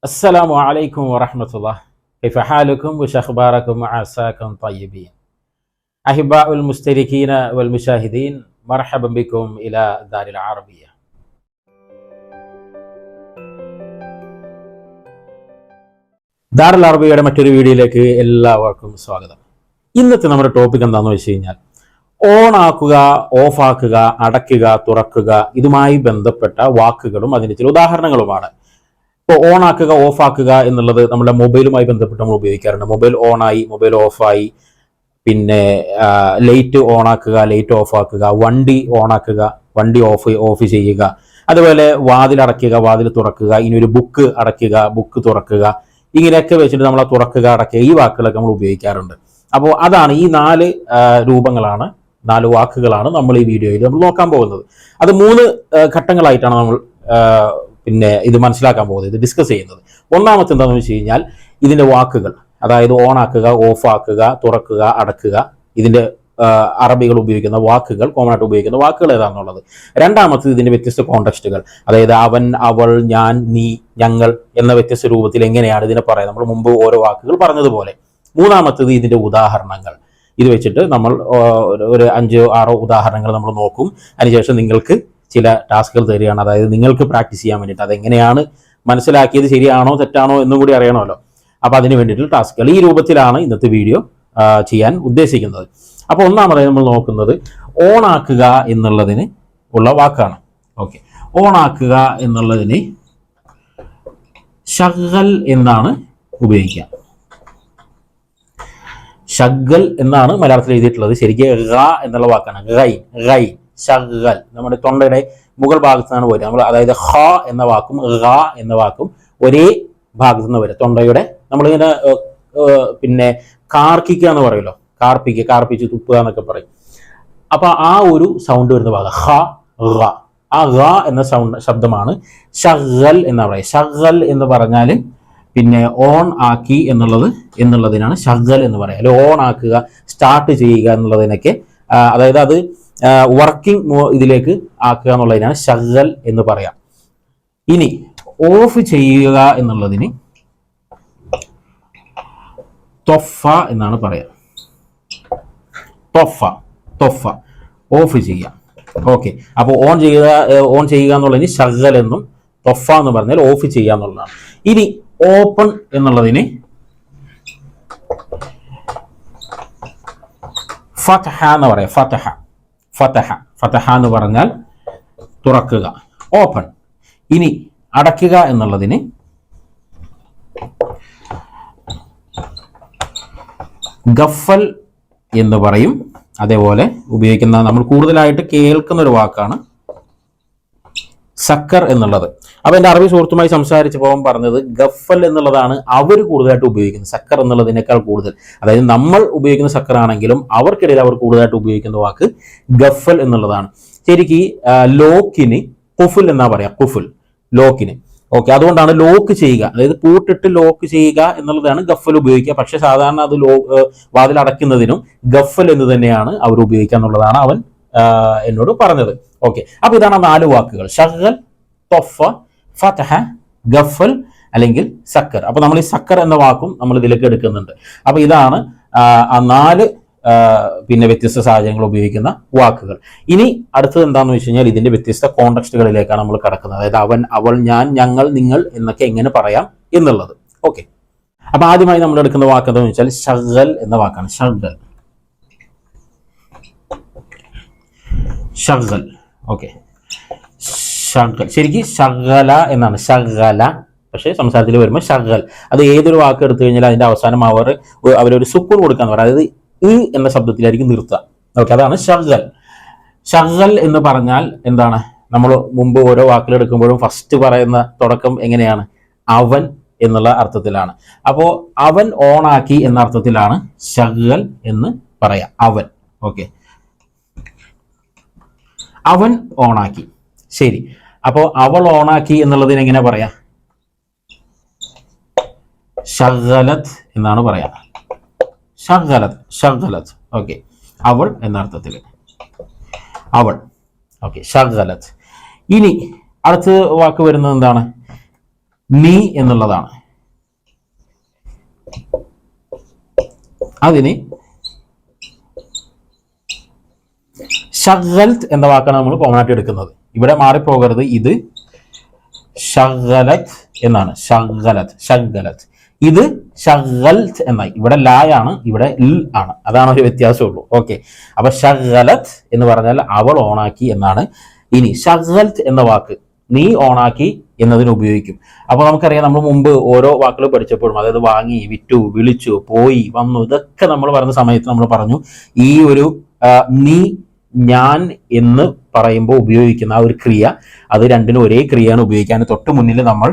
السلام عليكم ورحمة الله. كيف حالكم وش أخباركم وعساكم طيبين. أحباء المشتركين والمشاهدين، مرحبا بكم إلى دار العربية. ദാറുൽ അറബിയയുടെ മറ്റൊരു വീഡിയോയിലേക്ക് എല്ലാവർക്കും സ്വാഗതം. ഇന്നത്തെ നമ്മുടെ ടോപ്പിക് എന്താണെന്ന് വെച്ച് കഴിഞ്ഞാൽ ഓൺ ആക്കുക, ഓഫ് ആക്കുക, അടയ്ക്കുക, തുറക്കുക, ഇതുമായി ബന്ധപ്പെട്ട വാക്കുകളും അതിൻ്റെ ചില ഉദാഹരണങ്ങളുമാണ്. ഇപ്പോൾ ഓൺ ആക്കുക, ഓഫ് ആക്കുക എന്നുള്ളത് നമ്മുടെ മൊബൈലുമായി ബന്ധപ്പെട്ട് നമ്മൾ ഉപയോഗിക്കാറുണ്ട്. മൊബൈൽ ഓണായി, മൊബൈൽ ഓഫായി, പിന്നെ ലൈറ്റ് ഓൺ ആക്കുക, ലൈറ്റ് ഓഫ് ആക്കുക, വണ്ടി ഓൺ ആക്കുക, വണ്ടി ഓഫ് ചെയ്യുക, അതുപോലെ വാതിൽ അടയ്ക്കുക, വാതിൽ തുറക്കുക, ഇനി ഒരു ബുക്ക് അടയ്ക്കുക, ബുക്ക് തുറക്കുക, ഇങ്ങനെയൊക്കെ വെച്ചിട്ട് നമ്മൾ തുറക്കുക, അടയ്ക്കുക, ഈ വാക്കുകളൊക്കെ നമ്മൾ ഉപയോഗിക്കാറുണ്ട്. അപ്പോൾ അതാണ് ഈ നാല് വാക്കുകളാണ് നമ്മൾ ഈ വീഡിയോയിൽ നമ്മൾ നോക്കാൻ പോകുന്നത്. അത് 3 ഘട്ടങ്ങളായിട്ടാണ് നമ്മൾ ഇത് മനസ്സിലാക്കാൻ പോകുന്നത്, ഇത് ഡിസ്കസ് ചെയ്യുന്നത്. ഒന്നാമത്തെ എന്താണെന്ന് വെച്ച് കഴിഞ്ഞാൽ ഇതിന്റെ വാക്കുകൾ, അതായത് ഓൺ ആക്കുക, ഓഫ് ആക്കുക, തുറക്കുക, അടക്കുക, ഇതിന്റെ അറബികൾ ഉപയോഗിക്കുന്ന വാക്കുകൾ, കോമൺ ആയിട്ട് ഉപയോഗിക്കുന്ന വാക്കുകൾ ഏതാണെന്നുള്ളത്. രണ്ടാമത്തത് ഇതിന്റെ വ്യത്യസ്ത കോണ്ടെക്സ്റ്റുകൾ, അതായത് അവൻ, അവൾ, ഞാൻ, നീ, ഞങ്ങൾ എന്ന വ്യത്യസ്ത രൂപത്തിൽ എങ്ങനെയാണ് ഇതിനെ പറയുന്നത്, നമ്മൾ മുമ്പ് ഓരോ വാക്കുകൾ പറഞ്ഞതുപോലെ. മൂന്നാമത്തത് ഇതിന്റെ ഉദാഹരണങ്ങൾ. ഇത് വെച്ചിട്ട് നമ്മൾ ഒരു 5-6 ഉദാഹരണങ്ങൾ നമ്മൾ നോക്കും. അതിനുശേഷം നിങ്ങൾക്ക് ചില ടാസ്കുകൾ തരികയാണ്, അതായത് നിങ്ങൾക്ക് പ്രാക്ടീസ് ചെയ്യാൻ വേണ്ടിയിട്ട്. അതെങ്ങനെയാണ് മനസ്സിലാക്കിയത്, ശരിയാണോ തെറ്റാണോ എന്നും കൂടി അറിയണമല്ലോ. അപ്പോൾ അതിന് വേണ്ടിയിട്ടുള്ള ടാസ്കുകൾ ഈ രൂപത്തിലാണ് ഇന്നത്തെ വീഡിയോ ചെയ്യാൻ ഉദ്ദേശിക്കുന്നത്. അപ്പോൾ ഒന്നാമതായി നമ്മൾ നോക്കുന്നത് ഓൺ ആക്കുക എന്നുള്ളതിന് ഉള്ള വാക്കാണ്. ഓക്കെ, ഓൺ ആക്കുക എന്നുള്ളതിന് ഷഗ്ഗൽ എന്നാണ് ഉപയോഗിക്കുക. ഷഗ്ഗൽ എന്നാണ് മലയാളത്തിൽ എഴുതിയിട്ടുള്ളത്. ശരിക്കും ഗ എന്നുള്ള വാക്കാണ്. ഗൈൻ ഷഗ്ഗൽ നമ്മുടെ തൊണ്ടയുടെ മുകൾ ഭാഗത്ത് നിന്നാണ് വരിക. നമ്മൾ അതായത് ഹ എന്ന വാക്കും ഗ എന്ന വാക്കും ഒരേ ഭാഗത്ത് നിന്ന് വരിക. തൊണ്ടയുടെ നമ്മളിങ്ങനെ കാർക്കിക്കുക എന്ന് പറയുമല്ലോ, കാർപ്പിച്ച് തുപ്പുക എന്നൊക്കെ പറയും. അപ്പൊ ആ ഒരു സൗണ്ട് വരുന്ന ഭാഗം ഹ ഗ, ആ ഗ എന്ന ശബ്ദമാണ് ഷഗ്ഗൽ എന്ന് പറയുക. ഷഗ്ഗൽ എന്ന് പറഞ്ഞാൽ പിന്നെ ഓൺ ആക്കി എന്നുള്ളതിനാണ് ഷഗ്ഗൽ എന്ന് പറയുക. അല്ലെങ്കിൽ ഓൺ ആക്കുക, സ്റ്റാർട്ട് ചെയ്യുക എന്നുള്ളതിനൊക്കെ, അതായത് അത് വർക്കിംഗ് ഇതിലേക്ക് ആക്കുക എന്നുള്ളതിനാണ് ഷഗ്ഗൽ എന്ന് പറയാം. ഇനി ഓഫ് ചെയ്യുക എന്നുള്ളതിന് തൊഫ എന്നാണ് പറയാ. തൊഫ ഓഫ് ചെയ്യുക. ഓക്കെ, അപ്പോൾ ഓൺ ചെയ്യുക എന്നുള്ളതിന് ഷഗ്ഗൽ എന്നും തൊഫ എന്ന് പറഞ്ഞാൽ ഓഫ് ചെയ്യുക എന്നുള്ളതാണ്. ഇനി ഓപ്പൺ എന്നുള്ളതിന് ഫതഹ എന്ന് പറയാം. ഫതഹ എന്ന് പറഞ്ഞാൽ തുറക്കുക, ഓപ്പൺ. ഇനി അടയ്ക്കുക എന്നുള്ളതിന് ഗഫൽ എന്ന് പറയും. അതേപോലെ ഉപയോഗിക്കുന്ന, നമ്മൾ കൂടുതലായിട്ട് കേൾക്കുന്ന ഒരു വാക്കാണ് സക്കർ എന്നുള്ളത്. അപ്പൊ എന്റെ അറബി സുഹൃത്തുമായി സംസാരിച്ചപ്പോൾ പറഞ്ഞത് ഗഫൽ എന്നുള്ളതാണ് അവർ കൂടുതലായിട്ട് ഉപയോഗിക്കുന്നത്, സക്കർ എന്നുള്ളതിനേക്കാൾ കൂടുതൽ. അതായത് നമ്മൾ ഉപയോഗിക്കുന്ന സക്കർ ആണെങ്കിലും അവർക്കിടയിൽ അവർ കൂടുതലായിട്ട് ഉപയോഗിക്കുന്ന വാക്ക് ഗഫൽ എന്നുള്ളതാണ്. ശരിക്ക് ലോക്കിന് കുഫുൽ എന്നാ പറയാ, കുഫുൽ ലോക്കിന്. ഓക്കെ, അതുകൊണ്ടാണ് ലോക്ക് ചെയ്യുക, അതായത് പൂട്ടിട്ട് ലോക്ക് ചെയ്യുക എന്നുള്ളതാണ് ഗഫൽ ഉപയോഗിക്കുക. പക്ഷെ സാധാരണ അത് വാതിൽ അടയ്ക്കുന്നതിനും ഗഫൽ എന്ന് തന്നെയാണ് അവർ ഉപയോഗിക്കുക എന്നുള്ളതാണ് അവൻ എന്നോട് പറഞ്ഞത്. ഓക്കെ, അപ്പൊ ഇതാണ് 4 വാക്കുകൾ: ഷഗ്ഗൽ, തൊഫ, ഫതഹ, ഗഫൽ അല്ലെങ്കിൽ സക്കർ. അപ്പൊ നമ്മൾ ഈ സക്കർ എന്ന വാക്കും നമ്മൾ ഇതിലേക്ക് എടുക്കുന്നുണ്ട്. അപ്പൊ ഇതാണ് ആ 4 വ്യത്യസ്ത സാഹചര്യങ്ങൾ ഉപയോഗിക്കുന്ന വാക്കുകൾ. ഇനി അടുത്തത് എന്താണെന്ന് വെച്ച് കഴിഞ്ഞാൽ ഇതിന്റെ വ്യത്യസ്ത കോണ്ടെക്സ്റ്റുകളിലേക്കാണ് നമ്മൾ കടക്കുന്നത്. അതായത് അവൻ, അവൾ, ഞാൻ, ഞങ്ങൾ, നിങ്ങൾ എന്നൊക്കെ എങ്ങനെ പറയാം എന്നുള്ളത്. ഓക്കെ, അപ്പൊ ആദ്യമായി നമ്മൾ എടുക്കുന്ന വാക്ക് എന്താണെന്ന് വെച്ചാൽ ഷഗ്ഗൽ എന്ന വാക്കാണ്. ഷഗ്ഗൽ. ഓക്കെ, ഷഗ്ഗൽ ശരിക്കും ഷഗ്ഗല എന്നാണ്, ഷഗ്ഗല. പക്ഷേ സംസാരത്തിൽ വരുമ്പോൾ ഷഗ്ഗൽ. അത് ഏതൊരു വാക്ക് എടുത്തു കഴിഞ്ഞാൽ അതിന്റെ അവസാനം അവരൊരു സുക്കൂൺ കൊടുക്കാന്ന് പറയും. അതായത് ഇ എന്ന ശബ്ദത്തിലായിരിക്കും നിർത്തുക. ഓക്കെ, അതാണ് ഷഗ്ഗൽ. ഷഗ്ഗൽ എന്ന് പറഞ്ഞാൽ എന്താണ്? നമ്മൾ മുമ്പ് ഓരോ വാക്കുകൾ എടുക്കുമ്പോഴും ഫസ്റ്റ് പറയുന്ന തുടക്കം എങ്ങനെയാണ്? അവൻ എന്നുള്ള അർത്ഥത്തിലാണ്. അപ്പോ അവൻ ഓണാക്കി എന്ന അർത്ഥത്തിലാണ് ഷഗ്ഗൽ എന്ന് പറയാം. അവൻ. ഓക്കെ, അവൻ ഓണാക്കി. ശരി, അപ്പോ അവൾ ഓണാക്കി എന്നുള്ളതിന് എങ്ങനെ പറയാ? ഷഗ്ഗലത് എന്നാണ് പറയാ. ഷഗ്ഗലത്. ഓക്കെ, അവൾ എന്ന അർത്ഥത്തിൽ അവൾ. ഓക്കെ, ഷഗ്ഗലത്. ഇനി അടുത്ത വാക്ക് വരുന്നത് എന്താണ്? നീ എന്നുള്ളതാണ്. അതിന് ഷഗൽത്ത് എന്ന വാക്കാണ് നമ്മൾ കോമൺ ആയിട്ട് എടുക്കുന്നത്. ഇവിടെ മാറിപ്പോകരുത്, ഇത് ഷഗലത്ത് എന്നാണ്. ഷഗലത്ത് ഇത് ഷഗൽത്ത് എന്നായി. ഇവിടെ ലായാണ്, ഇവിടെ ഇൽ ആണ്. അതാണ് ഒരു വ്യത്യാസമുള്ളൂ. ഓക്കെ, അപ്പൊ ഷഗലത്ത് എന്ന് പറഞ്ഞാൽ അവൾ ഓണാക്കി എന്നാണ്. ഇനി ഷഗൽത്ത് എന്ന വാക്ക് നീ ഓണാക്കി എന്നതിന് ഉപയോഗിക്കും. അപ്പോൾ നമുക്കറിയാം, നമ്മൾ മുമ്പ് ഓരോ വാക്കുകൾ പഠിച്ചപ്പോഴും, അതായത് വാങ്ങി, വിറ്റു, വിളിച്ചു, പോയി, വന്നു, ഇതൊക്കെ നമ്മൾ പറയുന്ന സമയത്ത് നമ്മൾ പറഞ്ഞു ഈ ഒരു നീ, ഞാൻ എന്ന് പറയുമ്പോൾ ഉപയോഗിക്കുന്ന ആ ഒരു ക്രിയ, അത് രണ്ടിനും ഒരേ ക്രിയയാണ് ഉപയോഗിക്കാൻ. തൊട്ട് മുന്നിൽ നമ്മൾ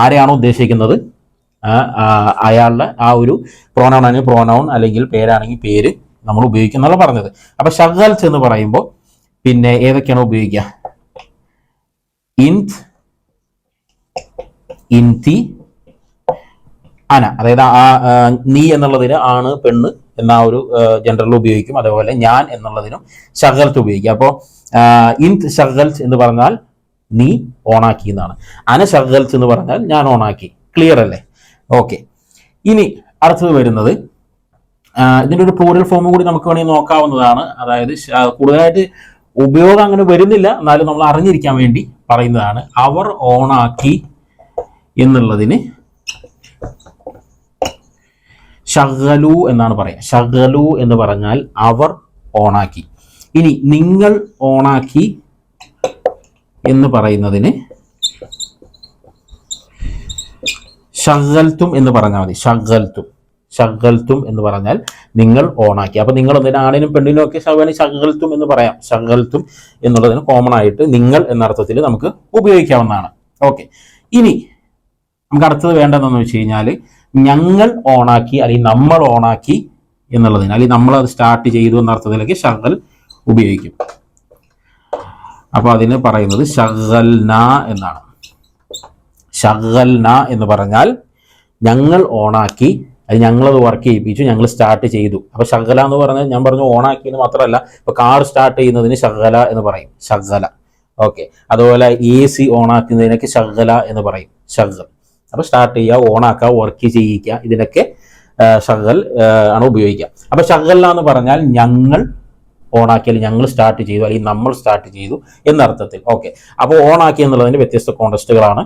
ആരെയാണോ ഉദ്ദേശിക്കുന്നത് അയാളുടെ ആ ഒരു പ്രോനൗൺ ആണെങ്കിൽ പ്രോനൗൺ, അല്ലെങ്കിൽ പേരാണെങ്കിൽ പേര് നമ്മൾ ഉപയോഗിക്കുന്നതാണ് പറഞ്ഞത്. അപ്പൊ ഷഗൽത്ത് എന്ന് പറയുമ്പോൾ പിന്നെ ഏതൊക്കെയാണ് ഉപയോഗിക്കുക? ഇൻത്, ഇൻതി, അന, അതായത് നീ എന്നുള്ളതിന് ആണ്, പെണ്ണ് എന്ന ഒരു ജനറൽ ഉപയോഗിക്കും. അതേപോലെ ഞാൻ എന്നുള്ളതിനും ഷഗൽത്ത് ഉപയോഗിക്കും. അപ്പോൾ ഇൻത് ഷഗൽത്ത് എന്ന് പറഞ്ഞാൽ നീ ഓണാക്കി എന്നാണ്. അന ഷഗൽത്ത് എന്ന് പറഞ്ഞാൽ ഞാൻ ഓണാക്കി. ക്ലിയർ അല്ലേ? ഓക്കെ, ഇനി അടുത്തത് വരുന്നത് ഇതിൻ്റെ ഒരു പ്ലൂറൽ ഫോം കൂടി നമുക്ക് വേണമെങ്കിൽ നോക്കാവുന്നതാണ്. അതായത് കൂടുതലായിട്ട് ഉപയോഗം അങ്ങനെ വരുന്നില്ല, എന്നാലും നമ്മൾ അറിഞ്ഞിരിക്കാൻ വേണ്ടി പറയുന്നതാണ്. അവർ ഓണാക്കി എന്നുള്ളതിന് ഷഗലു എന്നാണ് പറയാം. ഷഗലു എന്ന് പറഞ്ഞാൽ അവർ ഓണാക്കി. ഇനി നിങ്ങൾ ഓണാക്കി എന്ന് പറയുന്നതിന് ഷഗൽത്തും എന്ന് പറഞ്ഞാൽ മതി. ഷഗൽത്തും എന്ന് പറഞ്ഞാൽ നിങ്ങൾ ഓണാക്കി. അപ്പൊ നിങ്ങൾ എന്തിനാ, ആണിനും പെണ്ണിനും ഒക്കെ ഷഗൽത്തും എന്ന് പറയാം. ഷഗൽത്തും എന്നുള്ളതിന് കോമൺ ആയിട്ട് നിങ്ങൾ എന്ന അർത്ഥത്തിൽ നമുക്ക് ഉപയോഗിക്കാവുന്നതാണ്. ഓക്കെ, ഇനി നമുക്ക് അടുത്തത് വേണ്ടതെന്ന് വെച്ച് കഴിഞ്ഞാൽ ഞങ്ങൾ ഓണാക്കി അല്ലെങ്കിൽ നമ്മൾ ഓണാക്കി എന്നുള്ളതിന്, അല്ലെങ്കിൽ നമ്മൾ അത് സ്റ്റാർട്ട് ചെയ്തു എന്ന അർത്ഥത്തിലേക്ക് ഷഗൽ ഉപയോഗിക്കും. അപ്പൊ അതിന് പറയുന്നത് ഷഗൽന എന്നാണ്. ഷഗൽന എന്ന് പറഞ്ഞാൽ ഞങ്ങൾ ഓണാക്കി, അത് ഞങ്ങളത് വർക്ക് ചെയ്യിപ്പിച്ചു, ഞങ്ങൾ സ്റ്റാർട്ട് ചെയ്തു. അപ്പൊ ഷഗല എന്ന് പറഞ്ഞാൽ ഞാൻ പറഞ്ഞു ഓണാക്കി എന്ന് മാത്രമല്ല, ഇപ്പൊ കാർ സ്റ്റാർട്ട് ചെയ്യുന്നതിന് ഷഗല എന്ന് പറയും, ഷഗല. ഓക്കെ, അതുപോലെ AC ഓണാക്കുന്നതിനൊക്കെ ഷഗല എന്ന് പറയും, ഷഗൽ. അപ്പൊ സ്റ്റാർട്ട് ചെയ്യുക, ഓണാക്കുക, വർക്ക് ചെയ്യിക്കുക, ഇതിനൊക്കെ ഷഗൽ ആണ് ഉപയോഗിക്കുക. അപ്പൊ ഷഗല എന്ന് പറഞ്ഞാൽ ഞങ്ങൾ ഓണാക്കി, അല്ലെങ്കിൽ ഞങ്ങൾ സ്റ്റാർട്ട് ചെയ്തു, അല്ലെങ്കിൽ നമ്മൾ സ്റ്റാർട്ട് ചെയ്തു എന്നർത്ഥത്തിൽ. ഓക്കെ, അപ്പോൾ ഓണാക്കി എന്നുള്ളതിന്റെ വ്യത്യസ്ത കോണ്ടസ്റ്റുകളാണ്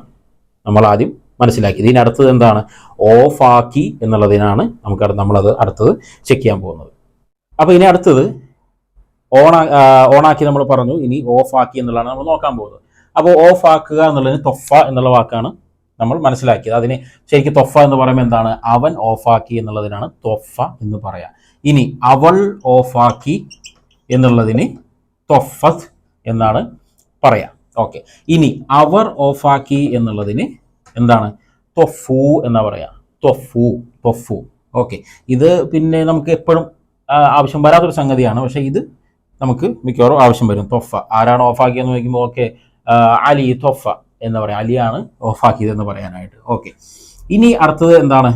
നമ്മൾ ആദ്യം മനസ്സിലാക്കി. ഇതിന് അടുത്തത് എന്താണ്? ഓഫ് ആക്കി എന്നുള്ളതിനാണ് നമ്മളത് അടുത്തത് ചെക്ക് ചെയ്യാൻ പോകുന്നത്. അപ്പൊ ഇനി അടുത്തത് ഓണാക്കി നമ്മൾ പറഞ്ഞു, ഇനി ഓഫ് ആക്കി എന്നുള്ളതാണ് നമ്മൾ നോക്കാൻ പോകുന്നത്. അപ്പോൾ ഓഫ് ആക്കുക എന്നുള്ളതിന് തൊഫ എന്നുള്ള വാക്കാണ് നമ്മൾ മനസ്സിലാക്കിയത്. അതിന് ശരിക്കും തൊഫ എന്ന് പറയുമ്പോൾ എന്താണ്? അവൻ ഓഫാക്കി എന്നുള്ളതിനാണ് തൊഫ എന്ന് പറയാം. ഇനി അവൾ ഓഫാക്കി എന്നുള്ളതിന് തൊഫത്ത് എന്നാണ് പറയാം. ഓക്കെ, ഇനി അവർ ഓഫാക്കി എന്നുള്ളതിന് എന്താണ്? തൊഫു എന്നാ പറയാ, തൊഫു. ഓക്കെ, ഇത് പിന്നെ നമുക്ക് എപ്പോഴും ആവശ്യം വരാത്തൊരു സംഗതിയാണ്, പക്ഷെ ഇത് നമുക്ക് മിക്കവാറും ആവശ്യം വരും. തൊഫ ആരാണ് ഓഫാക്കിയെന്ന് ചോദിക്കുമ്പോൾ ഓക്കെ അലി തൊഫ എന്ന് പറയാം, അലിയാണ് ഓഫാക്കിയതെന്ന് പറയാനായിട്ട്. ഓക്കെ, ഇനി അടുത്തത് എന്താണ്?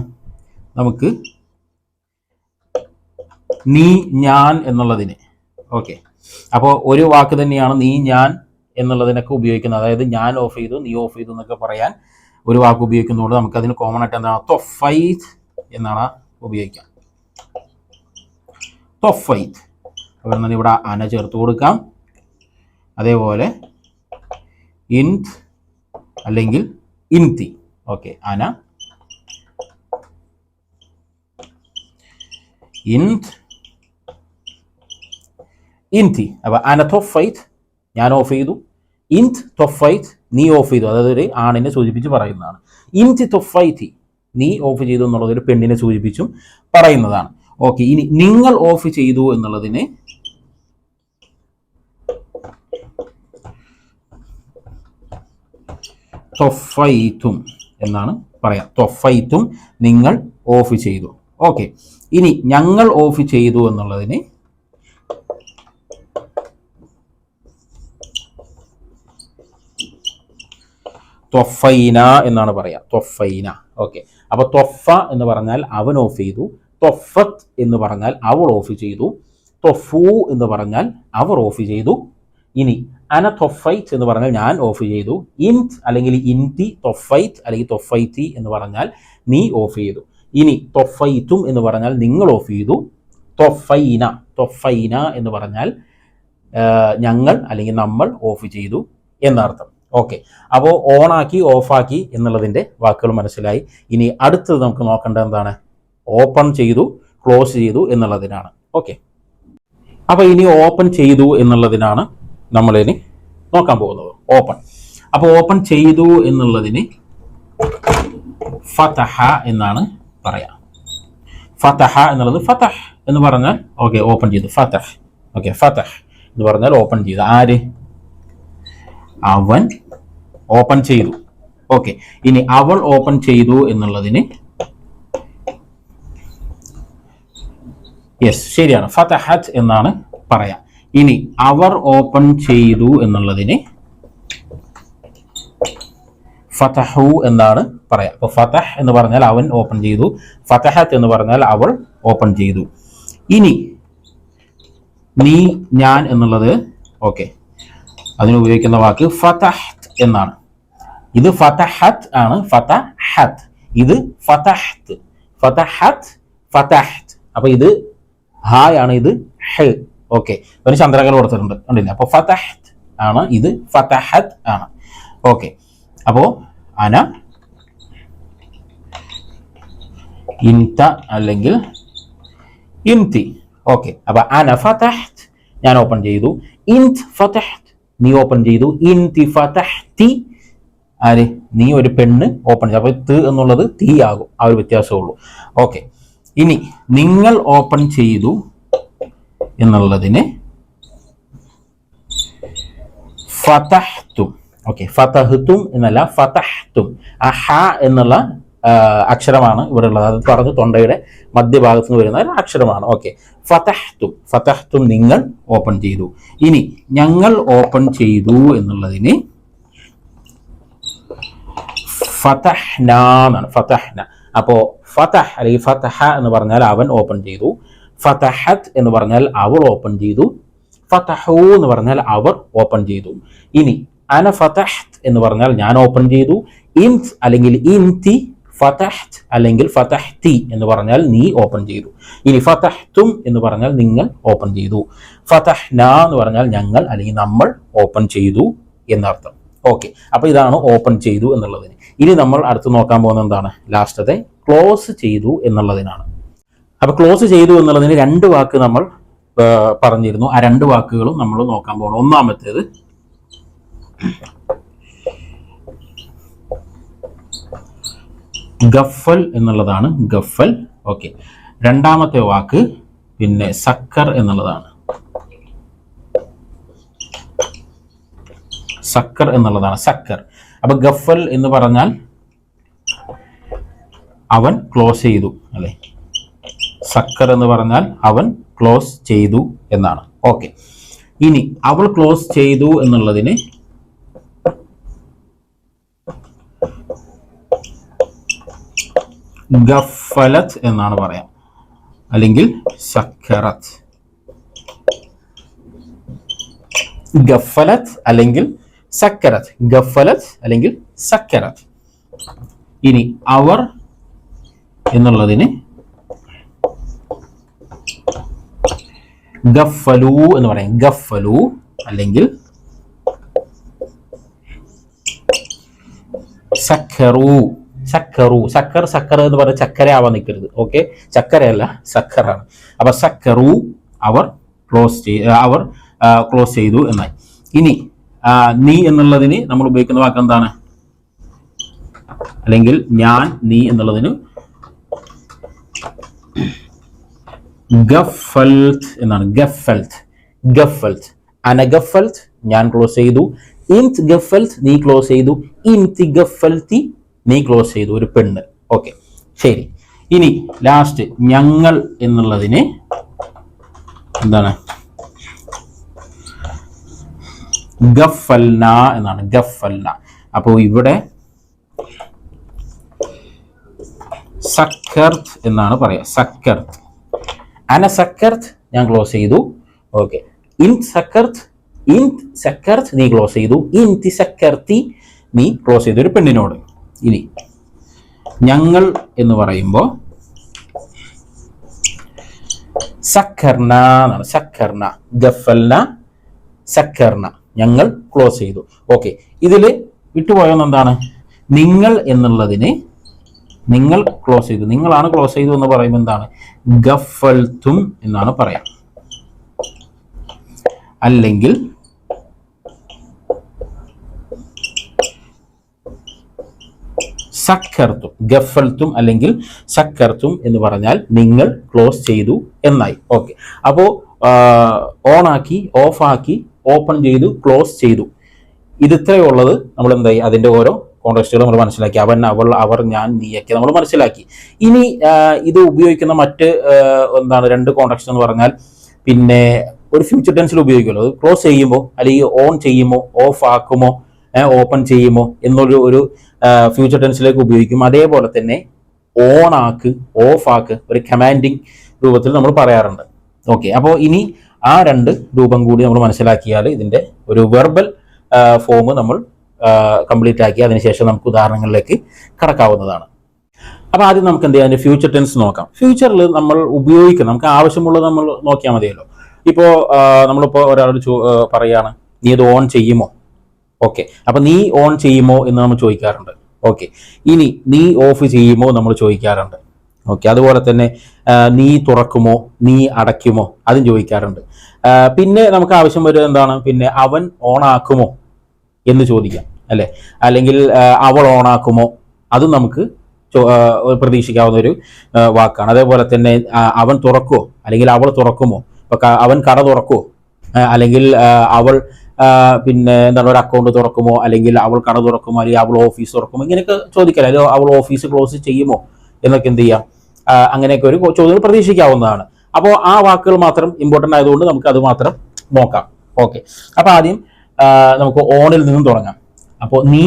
നമുക്ക് നീ, ഞാൻ എന്നുള്ളതിന്. ഓക്കെ, അപ്പോൾ ഒരു വാക്ക് തന്നെയാണ് നീ, ഞാൻ എന്നുള്ളതിനൊക്കെ ഉപയോഗിക്കുന്നത്. അതായത് ഞാൻ ഓഫ് ചെയ്തു, നീ ഓഫ് ചെയ്തു എന്നൊക്കെ പറയാൻ ഒരു വാക്ക് ഉപയോഗിക്കുന്നതുകൊണ്ട് നമുക്ക് അതിന് കോമൺ ആയിട്ട് എന്താണ്? തൊഫൈത്ത് എന്നാണ് ഉപയോഗിക്കാം. തൊഫൈത്ത്. അപ്പോൾ എന്നാൽ ഇവിടെ അന ചേർത്ത് കൊടുക്കാം. അതേപോലെ ഇൻത് അല്ലെങ്കിൽ ഇൻതി. ഓക്കെ, അന, ഇൻത്, ഇൻതി. അപ്പൊ അന തൊഫൈത്ത്, ഞാൻ ഓഫ് ചെയ്തു. ഇൻത് തൊഫൈത്ത്, നീ ഓഫ് ചെയ്തു. അതായത് ഒരു ആണിനെ സൂചിപ്പിച്ച് പറയുന്നതാണ്. ഇൻതി തൊഫൈത്തി, നീ ഓഫ് ചെയ്തു എന്നുള്ളത് ഒരു പെണ്ണിനെ സൂചിപ്പിച്ചും പറയുന്നതാണ്. ഓക്കെ, ഇനി നിങ്ങൾ ഓഫ് ചെയ്തു എന്നുള്ളതിന് തൊഫൈത്തും എന്നാണ് പറയാം. തൊഫൈത്തും, നിങ്ങൾ ഓഫ് ചെയ്തു. ഓക്കെ, ഇനി ഞങ്ങൾ ഓഫ് ചെയ്തു എന്നുള്ളതിന് ത്വഫൈന എന്നാണ് പറയാ, ത്വഫൈന. ഓക്കെ, അപ്പൊ ത്വഫ എന്ന് പറഞ്ഞാൽ അവൻ ഓഫ് ചെയ്തു, ത്വഫത്ത് എന്ന് പറഞ്ഞാൽ അവൾ ഓഫ് ചെയ്തു, ത്വഫു എന്ന് പറഞ്ഞാൽ അവർ ഓഫ് ചെയ്തു. ഇനി അന തൊഫൈറ്റ് എന്ന് പറഞ്ഞാൽ ഞാൻ ഓഫ് ചെയ്തു. ഇൻത് അല്ലെങ്കിൽ ഇൻതി തൊഫൈറ്റ് അല്ലെങ്കിൽ തൊഫൈത്തി എന്ന് പറഞ്ഞാൽ നീ ഓഫ് ചെയ്തു. ഇനി തൊഫൈറ്റും എന്ന് പറഞ്ഞാൽ നിങ്ങൾ ഓഫ് ചെയ്തു. തൊഫൈന എന്ന് പറഞ്ഞാൽ ഞങ്ങൾ അല്ലെങ്കിൽ നമ്മൾ ഓഫ് ചെയ്തു എന്നർത്ഥം. ഓക്കെ, അപ്പോൾ ഓണാക്കി ഓഫാക്കി എന്നുള്ളതിൻ്റെ വാക്കുകൾ മനസ്സിലായി. ഇനി അടുത്തത് നമുക്ക് നോക്കേണ്ടത് എന്താണ്? ഓപ്പൺ ചെയ്തു ക്ലോസ് ചെയ്തു എന്നുള്ളതിനാണ്. ഓക്കെ, അപ്പോൾ ഇനി ഓപ്പൺ ചെയ്തു എന്നുള്ളതിനാണ് നമ്മളിനി നോക്കാൻ പോകുന്നത്. ഓപ്പൺ. അപ്പോൾ ഓപ്പൺ ചെയ്തു എന്നുള്ളതിന് ഫതഹ എന്നാണ് പറയാം. ഫതഹ എന്നുള്ളത് ഫതഹ് എന്ന് പറഞ്ഞാൽ ഓക്കെ ഓപ്പൺ ചെയ്തു. ഫതഹ്. ഓക്കെ, ഫതഹ് എന്ന് പറഞ്ഞാൽ ഓപ്പൺ ചെയ്തു. ആര്? അവൻ ഓപ്പൺ ചെയ്തു. ഓക്കെ, ഇനി അവൾ ഓപ്പൺ ചെയ്തു എന്നുള്ളതിന് യെസ് ശരിയാണ്, ഫതഹത്ത് എന്നാണ് പറയാം. ഇനി അവർ ഓപ്പൺ ചെയ്തു എന്നുള്ളതിന് ഫതഹു എന്നാണ് പറയാം. അപ്പൊ ഫതഹ് എന്ന് പറഞ്ഞാൽ അവൻ ഓപ്പൺ ചെയ്തു, ഫതഹത്ത് എന്ന് പറഞ്ഞാൽ അവൾ ഓപ്പൺ ചെയ്തു. ഇനി നീ ഞാൻ എന്നുള്ളത് ഓക്കെ അതിന് ഉപയോഗിക്കുന്ന വാക്ക് ഫതഹത്ത് എന്നാണ്. ഇത് ഫതഹത്ത് ആണ്, ഫതഹത്ത്. ഇത് ഫതഹത്ത്, ഫതഹത്ത്, ഫതഹത്ത്. അപ്പൊ ഇത് ഹായ് ആണ്, ഇത് ഹ. ഓക്കെ, ഒരു ചന്ദ്രകല കൊടുത്തിട്ടുണ്ട് കണ്ടില്ല. അപ്പൊ ഫതഹത്ത് ആണ്, ഇത് ഫതഹത്ത് ആണ്. ഓക്കെ, അപ്പോ അന ഇൻത അല്ലെങ്കിൽ ഇൻതി. ഓക്കെ, അപ്പൊ അന ഫതഹത്ത് ഞാൻ ഓപ്പൺ ചെയ്തു. ഇൻത് ഫതഹത്ത് നീ ഓപ്പൺ ചെയ്തു. ഇൻതി ഫതഹ്തി ആര്? നീ ഒരു പെണ്ണ് ഓപ്പൺ ചെയ്തു. അപ്പൊ ത് എന്നുള്ളത് തീ ആകും, ആ ഒരു വ്യത്യാസമേ ഉള്ളൂ. ഓക്കെ, ഇനി നിങ്ങൾ ഓപ്പൺ ചെയ്തു എന്നുള്ളതിന് ഫതഹ്തും. ഓക്കെ, ഫതഹ്തും എന്നല്ല ഫതഹ്തും. ആ ഹ എന്നുള്ള അക്ഷരമാണ് ഇവിടെ ഉള്ളത്. അത് പറഞ്ഞ് തൊണ്ടയുടെ മധ്യഭാഗത്ത് നിന്ന് വരുന്ന ഒരു അക്ഷരമാണ്. ഓക്കെ, ഫതഹ്തും. ഫതഹ്തും നിങ്ങൾ ഓപ്പൺ ചെയ്തു. ഇനി ഞങ്ങൾ ഓപ്പൺ ചെയ്തു എന്നുള്ളതിന് ഫതഹ്ന എന്നാണ്. ഫതഹ്ന. അപ്പോ ഫതഹ് അല്ലെങ്കിൽ ഫതഹ എന്ന് പറഞ്ഞാൽ അവൻ ഓപ്പൺ ചെയ്തു. ഫതഹത്ത് എന്ന് പറഞ്ഞാൽ അവൾ ഓപ്പൺ ചെയ്തു. ഫതഹു എന്ന് പറഞ്ഞാൽ അവർ ഓപ്പൺ ചെയ്തു. ഇനി അന ഫതഹ്ത് എന്ന് പറഞ്ഞാൽ ഞാൻ ഓപ്പൺ ചെയ്തു. ഇൻത് അല്ലെങ്കിൽ ഇൻതി ഫതഹ്ത് അല്ലെങ്കിൽ ഫതഹ്തി എന്ന് പറഞ്ഞാൽ നീ ഓപ്പൺ ചെയ്തു. ഇനി ഫതഹ്തും എന്ന് പറഞ്ഞാൽ നിങ്ങൾ ഓപ്പൺ ചെയ്തു. ഫതഹ്ന എന്ന് പറഞ്ഞാൽ ഞങ്ങൾ അല്ലെങ്കിൽ നമ്മൾ ഓപ്പൺ ചെയ്തു എന്നർത്ഥം. ഓക്കെ, അപ്പൊ ഇതാണ് ഓപ്പൺ ചെയ്തു എന്നുള്ളതിന്. ഇനി നമ്മൾ അടുത്ത് നോക്കാൻ പോകുന്നത് എന്താണ്? ലാസ്റ്റത്തെ ക്ലോസ് ചെയ്തു എന്നുള്ളതിനാണ്. അപ്പൊ ക്ലോസ് ചെയ്തു എന്നുള്ളതിന് രണ്ട് വാക്ക് നമ്മൾ പറഞ്ഞിരുന്നു. ആ രണ്ട് വാക്കുകളും നമ്മൾ നോക്കാൻ പോകണം. ഒന്നാമത്തേത് ഗഫൽ എന്നുള്ളതാണ്. ഗഫൽ. ഓക്കെ, രണ്ടാമത്തെ വാക്ക് പിന്നെ സക്കർ എന്നുള്ളതാണ്. സക്കർ എന്നുള്ളതാണ്. സക്കർ. അപ്പൊ ഗഫൽ എന്ന് പറഞ്ഞാൽ അവൻ ക്ലോസ് ചെയ്തു അല്ലെ. സക്കർ എന്ന് പറഞ്ഞാൽ അവൻ ക്ലോസ് ചെയ്തു എന്നാണ്. ഓക്കെ, ഇനി അവൾ ക്ലോസ് ചെയ്തു എന്നുള്ളതിന് ഗഫലത്ത് എന്നാണ് പറയാം, അല്ലെങ്കിൽ സക്കറത്ത്. ഗഫലത്ത് അല്ലെങ്കിൽ സക്കറത്ത്. ഗഫലത്ത് അല്ലെങ്കിൽ സക്കറത്ത്. ഇനി അവർ എന്നുള്ളതിന് ഗഫലു എന്ന് പറയും. ഗഫലു അല്ലെങ്കിൽ സക്കറു. സക്കറു. സക്കർ സക്കർ എന്ന് പറഞ്ഞ ചക്കര ആവാൻ നിൽക്കരുത്. ഓക്കെ, ചക്കരയല്ല, സക്കറാണ്. അപ്പൊ സക്കറു അവർ ക്ലോസ് ചെയ്തു എന്നായി. ഇനി നീ എന്നുള്ളതിന് നമ്മൾ ഉപയോഗിക്കുന്ന വാക്ക് എന്താണ്? അല്ലെങ്കിൽ ഞാൻ നീ എന്നുള്ളതിന് ഗഫൽത്ത് എന്നാണ്. ഗഫൽത്ത്. ഗഫൽത്ത്. അന ഗഫൽത്ത് ഞാൻ ക്ലോസ് ചെയ്തു. ഇൻത് ഗഫൽത്ത് നീ ക്ലോസ് ചെയ്തു. ഇൻതി ഗഫൽത്തി നീ ക്ലോസ് ചെയ്തു, ഒരു പെണ്ണ്. ഓക്കെ, ശരി. ഇനി ലാസ്റ്റ് ഞങ്ങൾ എന്നുള്ളതിന് എന്താണ്? ഗഫൽന എന്നാണ്. ഗഫൽന. അപ്പോൾ ഇവിടെ സക്കർത്ത് എന്നാണ് പറയാ. സക്കർത്ത്. അന സക്കർത്ത് ഞാൻ ക്ലോസ് ചെയ്തു. ഓക്കെ, ഇൻ സക്കർത്ത് ഇൻത് സക്കർത്ത് നീ ക്ലോസ് ചെയ്തു, ഇൻതി സക്കർത്തി നീ ക്ലോസ് ചെയ്തു ഒരു പെണ്ണിനോട്. ഇനി ഞങ്ങൾ എന്ന് പറയുമ്പോൾ സക്കർന എന്നാണ്. സക്കർന, ഗഫൽന, സക്കർന, ഞങ്ങൾ ക്ലോസ് ചെയ്തു. ഓക്കെ, ഇതിൽ വിട്ടുപോയെന്ന് എന്താണ്? നിങ്ങൾ എന്നുള്ളതിന് നിങ്ങൾ ക്ലോസ് ചെയ്തു, നിങ്ങളാണ് ക്ലോസ് ചെയ്തു എന്ന് പറയുമ്പോൾ എന്താണ്? ഗഫൽത്തും എന്നാണ് പറയാം. അല്ലെങ്കിൽ സക്കർത്തും, ഗഫൽത്തും അല്ലെങ്കിൽ സക്കർത്തും എന്ന് പറഞ്ഞാൽ നിങ്ങൾ ക്ലോസ് ചെയ്തു എന്നായി. ഓക്കെ, അപ്പോൾ ഓൺ ആക്കി, ഓഫ് ആക്കി, ഓപ്പൺ ചെയ്തു, ക്ലോസ് ചെയ്തു, ഇത് ഇത്രയേ ഉള്ളത്. നമ്മൾ എന്തായി അതിന്റെ ഓരോ കോണ്ടെക്സ്റ്റുകൾ നമ്മൾ മനസ്സിലാക്കി. അവൻ, അവൾ, അവർ, ഞാൻ, നീയൊക്കെ നമ്മൾ മനസ്സിലാക്കി. ഇനി ഇത് ഉപയോഗിക്കുന്ന മറ്റ് എന്താണ് രണ്ട് കോണ്ടെക്സ്റ്റ് എന്ന് പറഞ്ഞാൽ പിന്നെ ഒരു ഫ്യൂച്ചർ ടെൻസിൽ ഉപയോഗിക്കുമല്ലോ. അത് ക്ലോസ് ചെയ്യുമ്പോൾ അല്ലെങ്കിൽ ഓൺ ചെയ്യുമോ, ഓഫ് ആക്കുമോ, ഓപ്പൺ ചെയ്യുമോ എന്നൊരു ഫ്യൂച്ചർ ടെൻസിലേക്ക് ഉപയോഗിക്കും. അതേപോലെ തന്നെ ഓൺ ആക്ക്, ഓഫ് ആക്ക് ഒരു കമാൻഡിങ് രൂപത്തിൽ നമ്മൾ പറയാറുണ്ട്. ഓക്കെ, അപ്പോൾ ഇനി ആ രണ്ട് രൂപം കൂടി നമ്മൾ മനസ്സിലാക്കിയാൽ ഇതിന്റെ ഒരു വെർബൽ ഫോം നമ്മൾ കംപ്ലീറ്റ് ആക്കി അതിനുശേഷം നമുക്ക് ഉദാഹരണങ്ങളിലേക്ക് കടക്കാവുന്നതാണ്. അപ്പോൾ ആദ്യം നമുക്ക് എന്ത് ചെയ്യാം, അതിന്റെ ഫ്യൂച്ചർ ടെൻസ് നോക്കാം. ഫ്യൂച്ചറിൽ നമ്മൾ ഉപയോഗിക്കണം, നമുക്ക് ആവശ്യമുള്ളത് നമ്മൾ നോക്കിയാൽ മതിയല്ലോ. ഇപ്പോൾ നമ്മളിപ്പോൾ ഒരാളോട് പറയുകയാണ്, നീ ഇത് ഓൺ ചെയ്യുമോ? ഓക്കെ, അപ്പൊ നീ ഓൺ ചെയ്യുമോ എന്ന് നമ്മൾ ചോദിക്കാറുണ്ട്. ഓക്കെ, ഇനി നീ ഓഫ് ചെയ്യുമോ നമ്മൾ ചോദിക്കാറുണ്ട്. ഓക്കെ, അതുപോലെ തന്നെ നീ തുറക്കുമോ, നീ അടയ്ക്കുമോ അതും ചോദിക്കാറുണ്ട്. പിന്നെ നമുക്ക് ആവശ്യം വരുന്നത് എന്താണ്, പിന്നെ അവൻ ഓൺ ആക്കുമോ എന്ന് ചോദിക്കാം അല്ലെ, അല്ലെങ്കിൽ അവൾ ഓൺ ആക്കുമോ, അതും നമുക്ക് പ്രതീക്ഷിക്കാവുന്ന ഒരു വാക്കാണ്. അതേപോലെ തന്നെ അവൻ തുറക്കുമോ അല്ലെങ്കിൽ അവൾ തുറക്കുമോ, ഇപ്പൊ അവൻ കട തുറക്കുമോ, അല്ലെങ്കിൽ അവൾ പിന്നെ എന്താണ് ഒരു അക്കൗണ്ട് തുറക്കുമോ, അല്ലെങ്കിൽ അവൾ കട തുറക്കുമോ, അല്ലെങ്കിൽ അവൾ ഓഫീസ് തുറക്കുമോ, ഇങ്ങനെയൊക്കെ ചോദിക്കാം. അല്ലെങ്കിൽ അവൾ ഓഫീസ് ക്ലോസ് ചെയ്യുമോ എന്നൊക്കെ എന്ത് ചെയ്യാം, അങ്ങനെയൊക്കെ ഒരു ചോദ്യം പ്രതീക്ഷിക്കാവുന്നതാണ്. അപ്പോൾ ആ വാക്കുകൾ മാത്രം ഇമ്പോർട്ടൻ്റ് ആയതുകൊണ്ട് നമുക്ക് അത് മാത്രം നോക്കാം. ഓക്കെ, അപ്പോൾ ആദ്യം നമുക്ക് ഓണിൽ നിന്നും തുടങ്ങാം. അപ്പോൾ നീ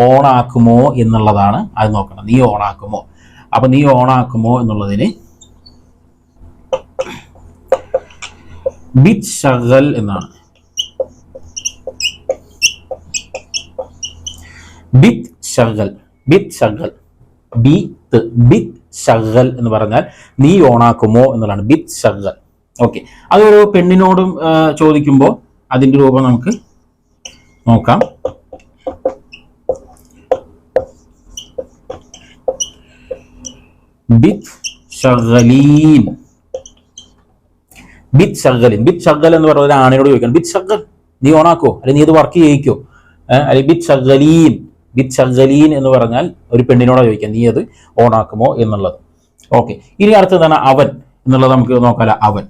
ഓൺ ആക്കുമോ എന്നുള്ളതാണ് അത് നോക്കണം. നീ ഓൺ ആക്കുമോ, അപ്പൊ നീ ഓൺ ആക്കുമോ എന്നുള്ളതിന് ബിറ്റ് ഷഗൽ എന്നാണ്. ബിറ്റ് ഷഗൽ, ബിറ്റ് ഷഗൽ, ബിത്ത്, ബിറ്റ് ഷഗൽ എന്ന് പറഞ്ഞാൽ നീ ഓണാക്കുമോ എന്നുള്ളതാണ് ബിറ്റ് ഷഗൽ. ഓക്കെ, അതൊരു പെണ്ണിനോടും ചോദിക്കുമ്പോൾ അതിന്റെ രൂപം നമുക്ക് നോക്കാം. ബിറ്റ് ഷഗലീൻ, ബിറ്റ് ഷഗലിൻ. ബിറ്റ് ഷഗൽ എന്ന് പറഞ്ഞ ഒരു ആണിനോട് ചോദിക്കണം, ബിറ്റ് ഷഗൽ നീ ഓണാക്കോ, അല്ലെങ്കിൽ നീ ഇത് വർക്ക് ചെയ്യിക്കോ, അല്ലെങ്കിൽ ബിറ്റ് ഷഗലീൻ. ബിറ്റ് ഷഗലീൻ എന്ന് പറഞ്ഞാൽ ഒരു പെണ്ണിനോട് ചോദിക്കാം നീ അത് ഓണാക്കുമോ എന്നുള്ളത്. ഓക്കെ, ഇനി അടുത്തതാണ് അവൻ എന്നുള്ളത് നമുക്ക് നോക്കാല. അവൻ,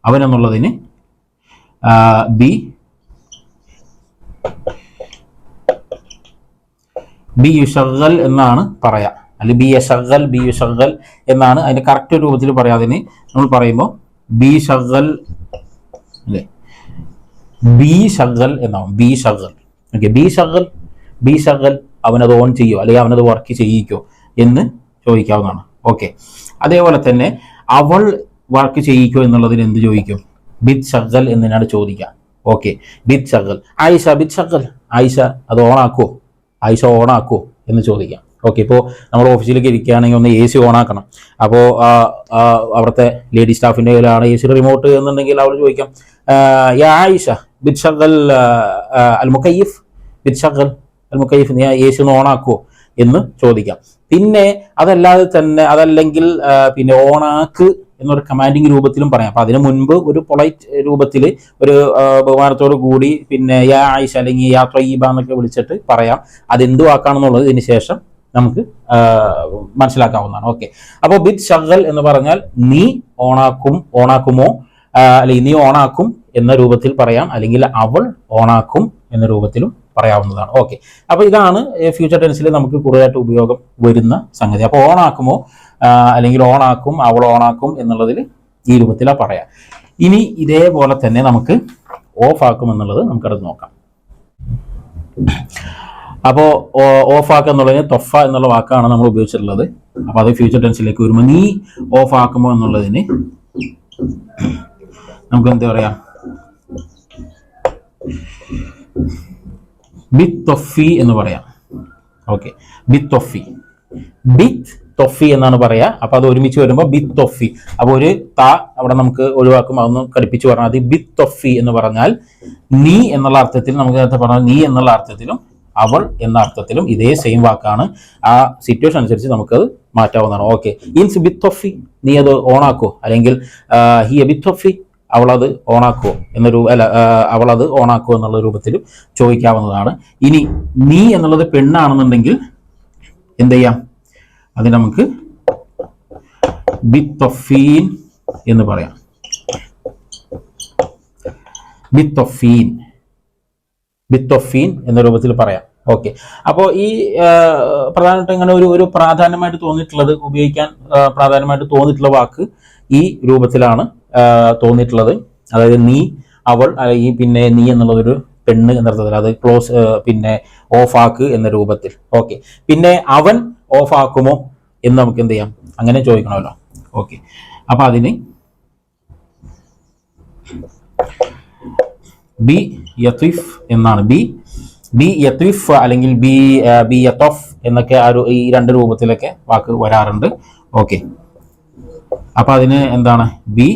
അവൻ എന്നുള്ളതിന് ബി യുഷഗൽ എന്നാണ് പറയാ, അല്ലെങ്കിൽ ബി യഷഗൽ, ബി യുഷഗൽ എന്നാണ് അതിന്റെ കറക്റ്റ് രൂപത്തിൽ പറയാം. അതിന് നമ്മൾ പറയുമ്പോൾ ബി ഷഗൽ അല്ലെ, ബി ഷഗൽ എന്നാവും, ബി ഷഗൽ. ഓക്കെ, ബി ഷഗൽ, ബി ഷഗൽ, അവനത് ഓൺ ചെയ്യോ അല്ലെങ്കിൽ അവനത് വർക്ക് ചെയ്യിക്കോ എന്ന് ചോദിക്കാവുന്നതാണ്. ഓക്കെ, അതേപോലെ തന്നെ അവൾ വർക്ക് ചെയ്യിക്കോ എന്നുള്ളതിന് എന്ത് ചോദിക്കും, ബിറ്റ് ഷഗൽ എന്നാണ് ചോദിക്കുക. ഓക്കെ, ബിറ്റ് ഷഗൽ. ആയിഷ ബിറ്റ് ഷഗൽ, ആയിഷ അത് ഓണാക്കുമോ, ആയിഷ ഓണാക്കുമോ എന്ന് ചോദിക്കാം. ഓക്കെ, ഇപ്പോൾ നമ്മൾ ഓഫീസിലേക്ക് ഇരിക്കുകയാണെങ്കിൽ ഒന്ന് എ സി ഓണാക്കണം. അപ്പോൾ അവിടുത്തെ ലേഡി സ്റ്റാഫിൻ്റെ കയ്യിലാണ് എ സിയുടെ റിമോട്ട് എന്നുണ്ടെങ്കിൽ അവൾ ചോദിക്കാം, യാ ആയിഷ ബിറ്റ് ഷഗൽ അൽ മുക്കയ്യിഫ്, ബിറ്റ് ഷഗൽ അൽ മുക്കയ്യിഫ്, നീ എ സി ഒന്ന് ഓണാക്കുമോ എന്ന് ചോദിക്കാം. പിന്നെ അതല്ലാതെ തന്നെ അതല്ലെങ്കിൽ പിന്നെ ഓണാക്ക് എന്നൊരു കമാൻഡിങ് രൂപത്തിലും പറയാം. അപ്പൊ അതിനു മുൻപ് ഒരു പൊളൈറ്റ് രൂപത്തിൽ ഒരു ബഹുമാനത്തോടു കൂടി പിന്നെ യാ ആയിഷ അല്ലെങ്കിൽ യാ ത്വയ്യിബ എന്നൊക്കെ വിളിച്ചിട്ട് പറയാം. അതെന്ത് വാക്കാണെന്നുള്ളത് ഇതിന് ശേഷം നമുക്ക് മനസ്സിലാക്കാവുന്നതാണ്. ഓക്കെ, അപ്പോൾ ബിറ്റ് ഷഗൽ എന്ന് പറഞ്ഞാൽ നീ ഓണാക്കുമോ, അല്ലെങ്കിൽ നീ ഓണാക്കും എന്ന രൂപത്തിൽ പറയാം, അല്ലെങ്കിൽ അവൾ ഓണാക്കും എന്ന രൂപത്തിലും പറയാവുന്നതാണ്. ഓക്കെ, അപ്പൊ ഇതാണ് ഫ്യൂച്ചർ ടെൻസിൽ നമുക്ക് കൂടുതലായിട്ട് ഉപയോഗം വരുന്ന സംഗതി. അപ്പോൾ ഓണാക്കുമോ അല്ലെങ്കിൽ ഓണാക്കും, അവൾ ഓണാക്കും എന്നുള്ളതിൽ ഈ രൂപത്തിലാണ് പറയാം. ഇനി ഇതേപോലെ തന്നെ നമുക്ക് ഓഫ് ആക്കും എന്നുള്ളത് നമുക്കത് നോക്കാം. അപ്പോൾ ഓഫ് ആക്കുക എന്നുള്ളതിന് തൊഫ എന്നുള്ള വാക്കാണ് നമ്മൾ ഉപയോഗിച്ചിട്ടുള്ളത്. അപ്പൊ അത് ഫ്യൂച്ചർ ടെൻസിലേക്ക് വരുമ്പോൾ നീ ഓഫ് ആക്കുമോ എന്നുള്ളതിന് നമുക്ക് എന്താ പറയാ, ബിത്തൊഫി എന്ന് പറയാം. ഓക്കെ, ബിത്തൊഫി, ബിത്ത് തൊഫി എന്നാണ് പറയാ. അപ്പൊ അത് ഒരുമിച്ച് വരുമ്പോൾ ബിത്ത് തൊഫി. അപ്പൊ ഒരു താ അവിടെ നമുക്ക് ഒഴിവാക്കും, അതൊന്ന് കടുപ്പിച്ച് പറഞ്ഞാൽ മതി. ബിത്ത് തൊഫി എന്ന് പറഞ്ഞാൽ നീ എന്നുള്ള അർത്ഥത്തിൽ, നമുക്ക് നേരത്തെ പറഞ്ഞ നീ എന്നുള്ള അർത്ഥത്തിലും അവൾ എന്ന അർത്ഥത്തിലും ഇതേ സെയിം വാക്കാണ്. ആ സിറ്റുവേഷൻ അനുസരിച്ച് നമുക്കത് മാറ്റാവുന്നതാണ്. ഓക്കെ, ഇൻസ് ബിത്ത് തൊഫി, നീ അത് ഓണാക്കോ, അല്ലെങ്കിൽ ഹിയ ബിത്ത് തൊഫി, അവളത് ഓണാക്കോ എന്നൊരു അവളത് ഓണാക്കോ എന്നുള്ള രൂപത്തിൽ ചോദിക്കാവുന്നതാണ്. ഇനി നീ എന്നുള്ളത് പെണ്ണാണെന്നുണ്ടെങ്കിൽ എന്ത് ചെയ്യാം, അത് നമുക്ക് ബിത്തൊഫീൻ എന്ന് പറയാം. ബിത്തൊഫീൻ, ബിത്തൊഫീൻ എന്ന രൂപത്തിൽ പറയാം. ഓക്കെ, അപ്പോൾ ഈ പ്രധാനമായിട്ട് ഇങ്ങനെ ഒരു പ്രാധാന്യമായിട്ട് തോന്നിയിട്ടുള്ളത്, ഉപയോഗിക്കാൻ പ്രാധാന്യമായിട്ട് തോന്നിയിട്ടുള്ള വാക്ക് ഈ രൂപത്തിലാണ് തോന്നിയിട്ടുള്ളത്. അതായത് നീ, അവൾ, അല്ലെങ്കിൽ പിന്നെ നീ എന്നുള്ളതൊരു പെണ്ണ് എന്നർത്ഥത്തിൽ, അത് ക്ലോസ് പിന്നെ ഓഫ് ആക്ക് എന്ന രൂപത്തിൽ. ഓക്കെ, പിന്നെ അവൻ ഓഫ് ആക്കുമോ എന്ന് നമുക്ക് എന്ത് ചെയ്യാം, അങ്ങനെ ചോദിക്കണമല്ലോ. ഓക്കെ, അപ്പൊ അതിന് ബി യത്വിഫ് എന്നാണ്. ബി യത്വിഫ് അല്ലെങ്കിൽ ബി യത്തോഫ് എന്നൊക്കെ ഈ രണ്ട് രൂപത്തിലൊക്കെ വാക്ക് വരാറുണ്ട്. ഓക്കെ, അപ്പൊ അതിന് എന്താണ് ബി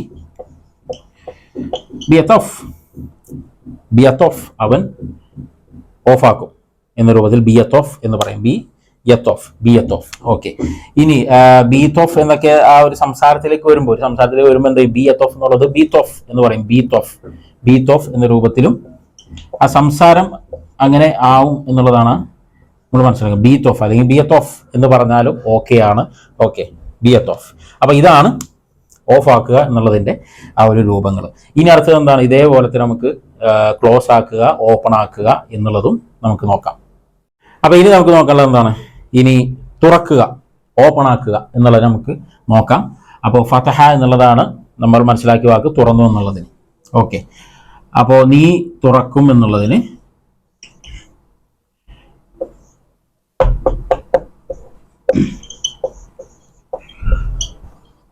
യത്തോഫ്, ബി യത്തോഫ്, അവൻ ഓഫ് ആക്കും എന്ന രൂപത്തിൽ ബി യത്തോഫ് എന്ന് പറയും. ബി യത്തോഫ്. ഓക്കെ, ഇനി ബീത്തോഫ് എന്നൊക്കെ ആ ഒരു സംസാരത്തിലേക്ക് വരുമ്പോൾ എന്താ ബി യത്തോഫ് എന്നുള്ളത് ബീത്തോഫ് എന്ന് പറയും. ബീത്തോഫ് എന്ന രൂപത്തിലും ആ സംസാരം അങ്ങനെ ആവും എന്നുള്ളതാണ് നമ്മൾ മനസ്സിലാക്കുക. ബീത്തോഫ് അല്ലെങ്കിൽ ബിയത്തോഫ് എന്ന് പറഞ്ഞാലും ഓക്കെ ആണ്. ഓക്കെ, ബിയത്തോഫ്. അപ്പൊ ഇതാണ് ഓഫ് ആക്കുക എന്നുള്ളതിന്റെ ആ ഒരു രൂപങ്ങൾ. ഇനി അടുത്തത് എന്താണ്, ഇതേപോലെ തന്നെ നമുക്ക് ക്ലോസ് ആക്കുക, ഓപ്പൺ ആക്കുക എന്നുള്ളതും നമുക്ക് നോക്കാം. അപ്പൊ ഇനി നമുക്ക് നോക്കാനുള്ളത് എന്താണ്, ഇനി തുറക്കുക, ഓപ്പൺ ആക്കുക എന്നുള്ളത് നമുക്ക് നോക്കാം. അപ്പോൾ ഫതഹ എന്നുള്ളതാണ് നമ്മൾ മനസ്സിലാക്കിയ വാക്ക്, തുറന്നു എന്നുള്ളതിന്. ഓക്കെ, അപ്പോൾ നീ തുറക്കും എന്നുള്ളതിന്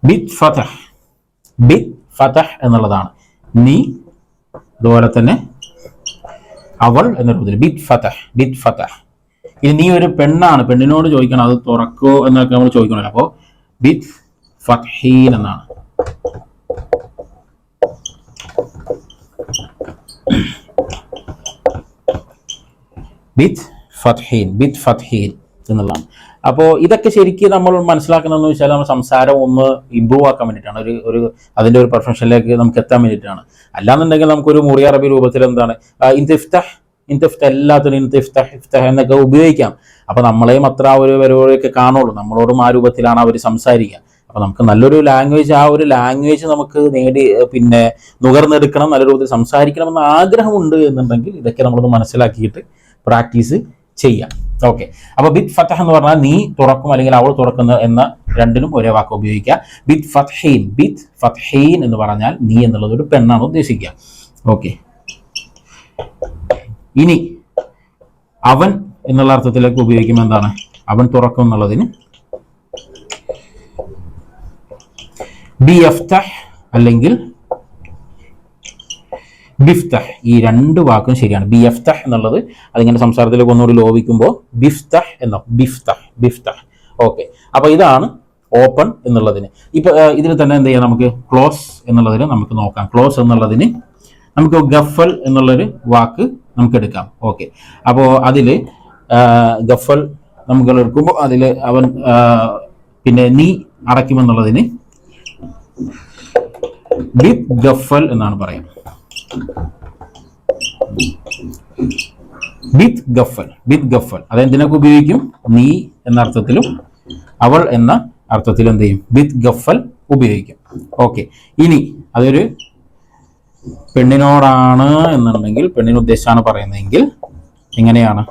ബിത് ഫതഹ് എന്നുള്ളതാണ്. നീ, അതുപോലെ തന്നെ അവൾ എന്ന രൂപത്തിൽ ബിത് ഫതഹ്. ഇനി നീ ഒരു പെണ്ണാണ്, പെണ്ണിനോട് ചോദിക്കണം അത് തുറക്കോ എന്നൊക്കെ നമ്മൾ ചോദിക്കണല്ലോ. അപ്പോൾ ബിത് ഫത്ഹീൻ എന്നാണ്. ബിത് ഫത്ഹീൻ എന്നുള്ളതാണ്. അപ്പോൾ ഇതൊക്കെ ശരിക്കും നമ്മൾ മനസ്സിലാക്കുന്നതെന്ന് വെച്ചാൽ നമ്മൾ സംസാരം ഒന്ന് ഇമ്പ്രൂവ് ആക്കാൻ വേണ്ടിയിട്ടാണ്, അതിൻ്റെ ഒരു പെർഫെക്ഷനിലേക്ക് നമുക്ക് എത്താൻ വേണ്ടിയിട്ടാണ്. അല്ലാന്നുണ്ടെങ്കിൽ നമുക്കൊരു മുറി അറബി രൂപത്തിൽ എന്താണ് ഇൻതിഫ്ത എല്ലാത്തിനും ഇഫ്തഹ് എന്നൊക്കെ ഉപയോഗിക്കാം. അപ്പൊ നമ്മളെയും അത്ര ഒരു വരവൊക്കെ കാണുള്ളൂ, നമ്മളോടും ആ രൂപത്തിലാണ് അവർ സംസാരിക്കുക. അപ്പൊ നമുക്ക് നല്ലൊരു ലാംഗ്വേജ്, ആ ഒരു ലാംഗ്വേജ് നമുക്ക് പിന്നെ നുകർന്നെടുക്കണം, നല്ല രൂപത്തിൽ സംസാരിക്കണമെന്ന് ആഗ്രഹമുണ്ട് എന്നുണ്ടെങ്കിൽ ഇതൊക്കെ നമ്മളൊന്ന് മനസ്സിലാക്കിയിട്ട് പ്രാക്ടീസ് ചെയ്യാം. ഓക്കെ, അപ്പൊ ബിത് ഫതഹ് എന്ന് പറഞ്ഞാൽ നീ തുറക്കും അല്ലെങ്കിൽ അവൾ തുറക്കുന്ന എന്ന രണ്ടിനും ഒരേ വാക്ക് ഉപയോഗിക്കുക. ബിത് ഫത്ഹീൻ എന്ന് പറഞ്ഞാൽ നീ എന്നുള്ളത് ഒരു പെണ്ണാണ് ഉദ്ദേശിക്കുക. ഓക്കെ, ഇനി അവൻ എന്നുള്ള അർത്ഥത്തിലേക്ക് ഉപയോഗിക്കുമ്പോൾ എന്താണ്, അവൻ തുറക്കും എന്നുള്ളതിന് ബിയഫ്തഹ് അല്ലെങ്കിൽ ബിഫ്തഹ്. ഈ രണ്ട് വാക്കും ശരിയാണ്. ബിയഫ്തഹ് എന്നുള്ളത് അതിങ്ങനെ സംസാരത്തിലേക്ക് ഒന്നുകൂടി ലോപിക്കുമ്പോൾ ബിഫ്തഹ് എന്നോ ബിഫ്തഹ്. ഓക്കെ, അപ്പൊ ഇതാണ് ഓപ്പൺ എന്നുള്ളതിന്. ഇപ്പൊ ഇതിൽ തന്നെ എന്ത് ചെയ്യാം, നമുക്ക് ക്ലോസ് എന്നുള്ളതിന് നമുക്ക് നോക്കാം. ക്ലോസ് എന്നുള്ളതിന് നമുക്ക് ഗഫൽ എന്നുള്ളൊരു വാക്ക് നമുക്ക് എടുക്കാം. ഓക്കെ, അപ്പോൾ അതിൽ ഗഫൽ നമുക്ക് എടുക്കുമ്പോൾ അതിൽ അവൻ പിന്നെ നീ അടയ്ക്കുമെന്നുള്ളതിന് ബിത് ഗഫൽ എന്നാണ് പറയുന്നത്. ബിത് ഗഫൽ അതെന്തിനൊക്കെ ഉപയോഗിക്കും, നീ എന്ന അർത്ഥത്തിലും അവൾ എന്ന അർത്ഥത്തിലും എന്ത് ചെയ്യും, ബിത് ഗഫൽ ഉപയോഗിക്കും. ഓക്കെ, ഇനി അതൊരു പെണ്ണിനോടാണ് എന്നുണ്ടെങ്കിൽ, പെണ്ണിനെ ഉദ്ദേശിച്ചാണ് പറയുന്നതെങ്കിൽ എങ്ങനെയാണ്,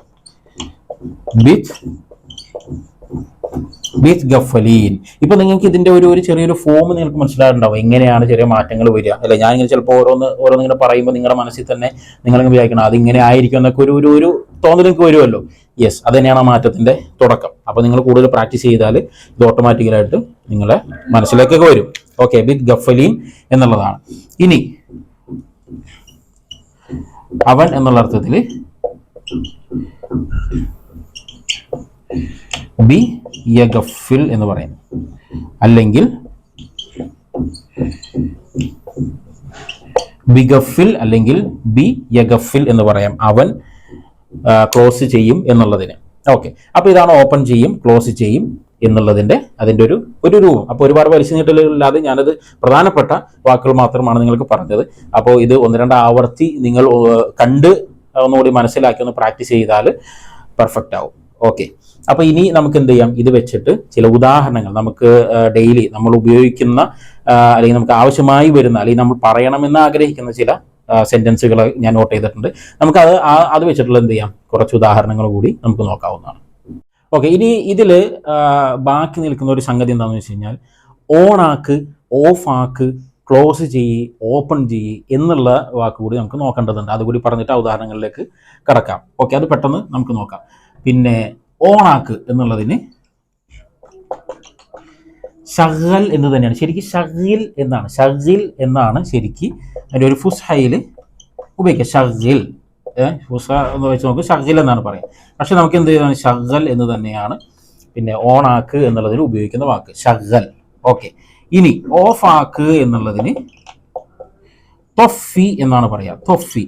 ബിത് ഗഫലീൻ. ഇപ്പൊ നിങ്ങൾക്ക് ഇതിന്റെ ഒരു ചെറിയൊരു ഫോം നിങ്ങൾക്ക് മനസ്സിലായിട്ടുണ്ടാവും, എങ്ങനെയാണ് ചെറിയ മാറ്റങ്ങൾ വരിക അല്ലെ. ഞാൻ ഇങ്ങനെ ചിലപ്പോൾ ഓരോന്നിങ്ങനെ പറയുമ്പോൾ നിങ്ങളുടെ മനസ്സിൽ തന്നെ നിങ്ങളിങ്ങനെ വിചാരിക്കണം അതിങ്ങനെ ആയിരിക്കും എന്നൊക്കെ ഒരു തോന്നൽ നിങ്ങൾക്ക് വരുമല്ലോ. യെസ്, അത് തന്നെയാണ് ആ മാറ്റത്തിന്റെ തുടക്കം. അപ്പൊ നിങ്ങൾ കൂടുതൽ പ്രാക്ടീസ് ചെയ്താൽ ഇത് ഓട്ടോമാറ്റിക്കലായിട്ട് നിങ്ങളെ മനസ്സിലേക്കൊക്കെ വരും. ഓക്കെ, ബിത് ഗഫലീൻ എന്നുള്ളതാണ്. ഇനി അവൻ എന്നുള്ള അർത്ഥത്തിൽ ബി യഗഫിൽ എന്ന് പറയും, അല്ലെങ്കിൽ ബിഗഫിൽ അല്ലെങ്കിൽ ബി യഗഫിൽ എന്ന് പറയാം. അവൻ ക്ലോസ് ചെയ്യും എന്നുള്ളതിന്. ഓക്കെ, അപ്പോൾ ഇതാണ് ഓപ്പൺ ചെയ്യും, ക്ലോസ് ചെയ്യും എന്നുള്ളതിൻ്റെ അതിൻ്റെ ഒരു രൂപം. അപ്പോൾ ഒരുപാട് വലിച്ചുനീട്ടലില്ലാതെ ഞാനത് പ്രധാനപ്പെട്ട വാക്കുകൾ മാത്രമാണ് നിങ്ങൾക്ക് പറഞ്ഞത്. അപ്പോൾ ഇത് 1-2 ആവർത്തി നിങ്ങൾ കണ്ട് ഒന്നുകൂടി മനസ്സിലാക്കി ഒന്ന് പ്രാക്ടീസ് ചെയ്താൽ പെർഫെക്റ്റ് ആവും. ഓക്കെ, അപ്പോൾ ഇനി നമുക്ക് എന്ത് ചെയ്യാം, ഇത് വെച്ചിട്ട് ചില ഉദാഹരണങ്ങൾ നമുക്ക് ഡെയിലി നമ്മൾ ഉപയോഗിക്കുന്ന അല്ലെങ്കിൽ നമുക്ക് ആവശ്യമായി വരുന്ന അല്ലെങ്കിൽ നമ്മൾ പറയണമെന്ന് ആഗ്രഹിക്കുന്ന ചില സെന്റൻസുകൾ ഞാൻ നോട്ട് ചെയ്തിട്ടുണ്ട്. നമുക്ക് അത് വെച്ചിട്ടുള്ള എന്ത് ചെയ്യാം, കുറച്ച് ഉദാഹരണങ്ങൾ കൂടി നമുക്ക് നോക്കാവുന്നതാണ്. ഓക്കെ, ഇനി ഇതിൽ ബാക്കി നിൽക്കുന്ന ഒരു സംഗതി എന്താണെന്ന് വെച്ച് കഴിഞ്ഞാൽ ഓൺ ആക്ക്, ഓഫ് ആക്ക്, ക്ലോസ് ചെയ്യ്, ഓപ്പൺ ചെയ്യ് എന്നുള്ള വാക്ക് കൂടി നമുക്ക് നോക്കേണ്ടതുണ്ട്. അതുകൂടി പറഞ്ഞിട്ട് ആ ഉദാഹരണങ്ങളിലേക്ക് കടക്കാം. ഓക്കെ, അത് പെട്ടെന്ന് നമുക്ക് നോക്കാം. പിന്നെ ഓൺ ആക്ക് എന്നുള്ളതിന് ഷഗൽ എന്ന് തന്നെയാണ് ശരിക്കും. ഷഗിൽ എന്നാണ്, ഷഗിൽ എന്നാണ് ശരിക്കും അതിൻ്റെ ഒരു ഫുസ്ഹയിൽ ഉപയോഗിക്കുക. ഷഗിൽ ഫുസ എന്ന് വെച്ച് നോക്ക്, ഷഗിൽ എന്നാണ് പറയുക. പക്ഷെ നമുക്ക് എന്ത് ചെയ്താണ്, ഷഗൽ എന്ന് തന്നെയാണ് പിന്നെ ഓൺ ആക്ക് എന്നുള്ളതിന് ഉപയോഗിക്കുന്ന വാക്ക് ഷഗൽ. ഓക്കെ, ഇനി ഓഫ് ആക്ക് എന്നുള്ളതിന് തൊഫി എന്നാണ് പറയുക. തൊഫി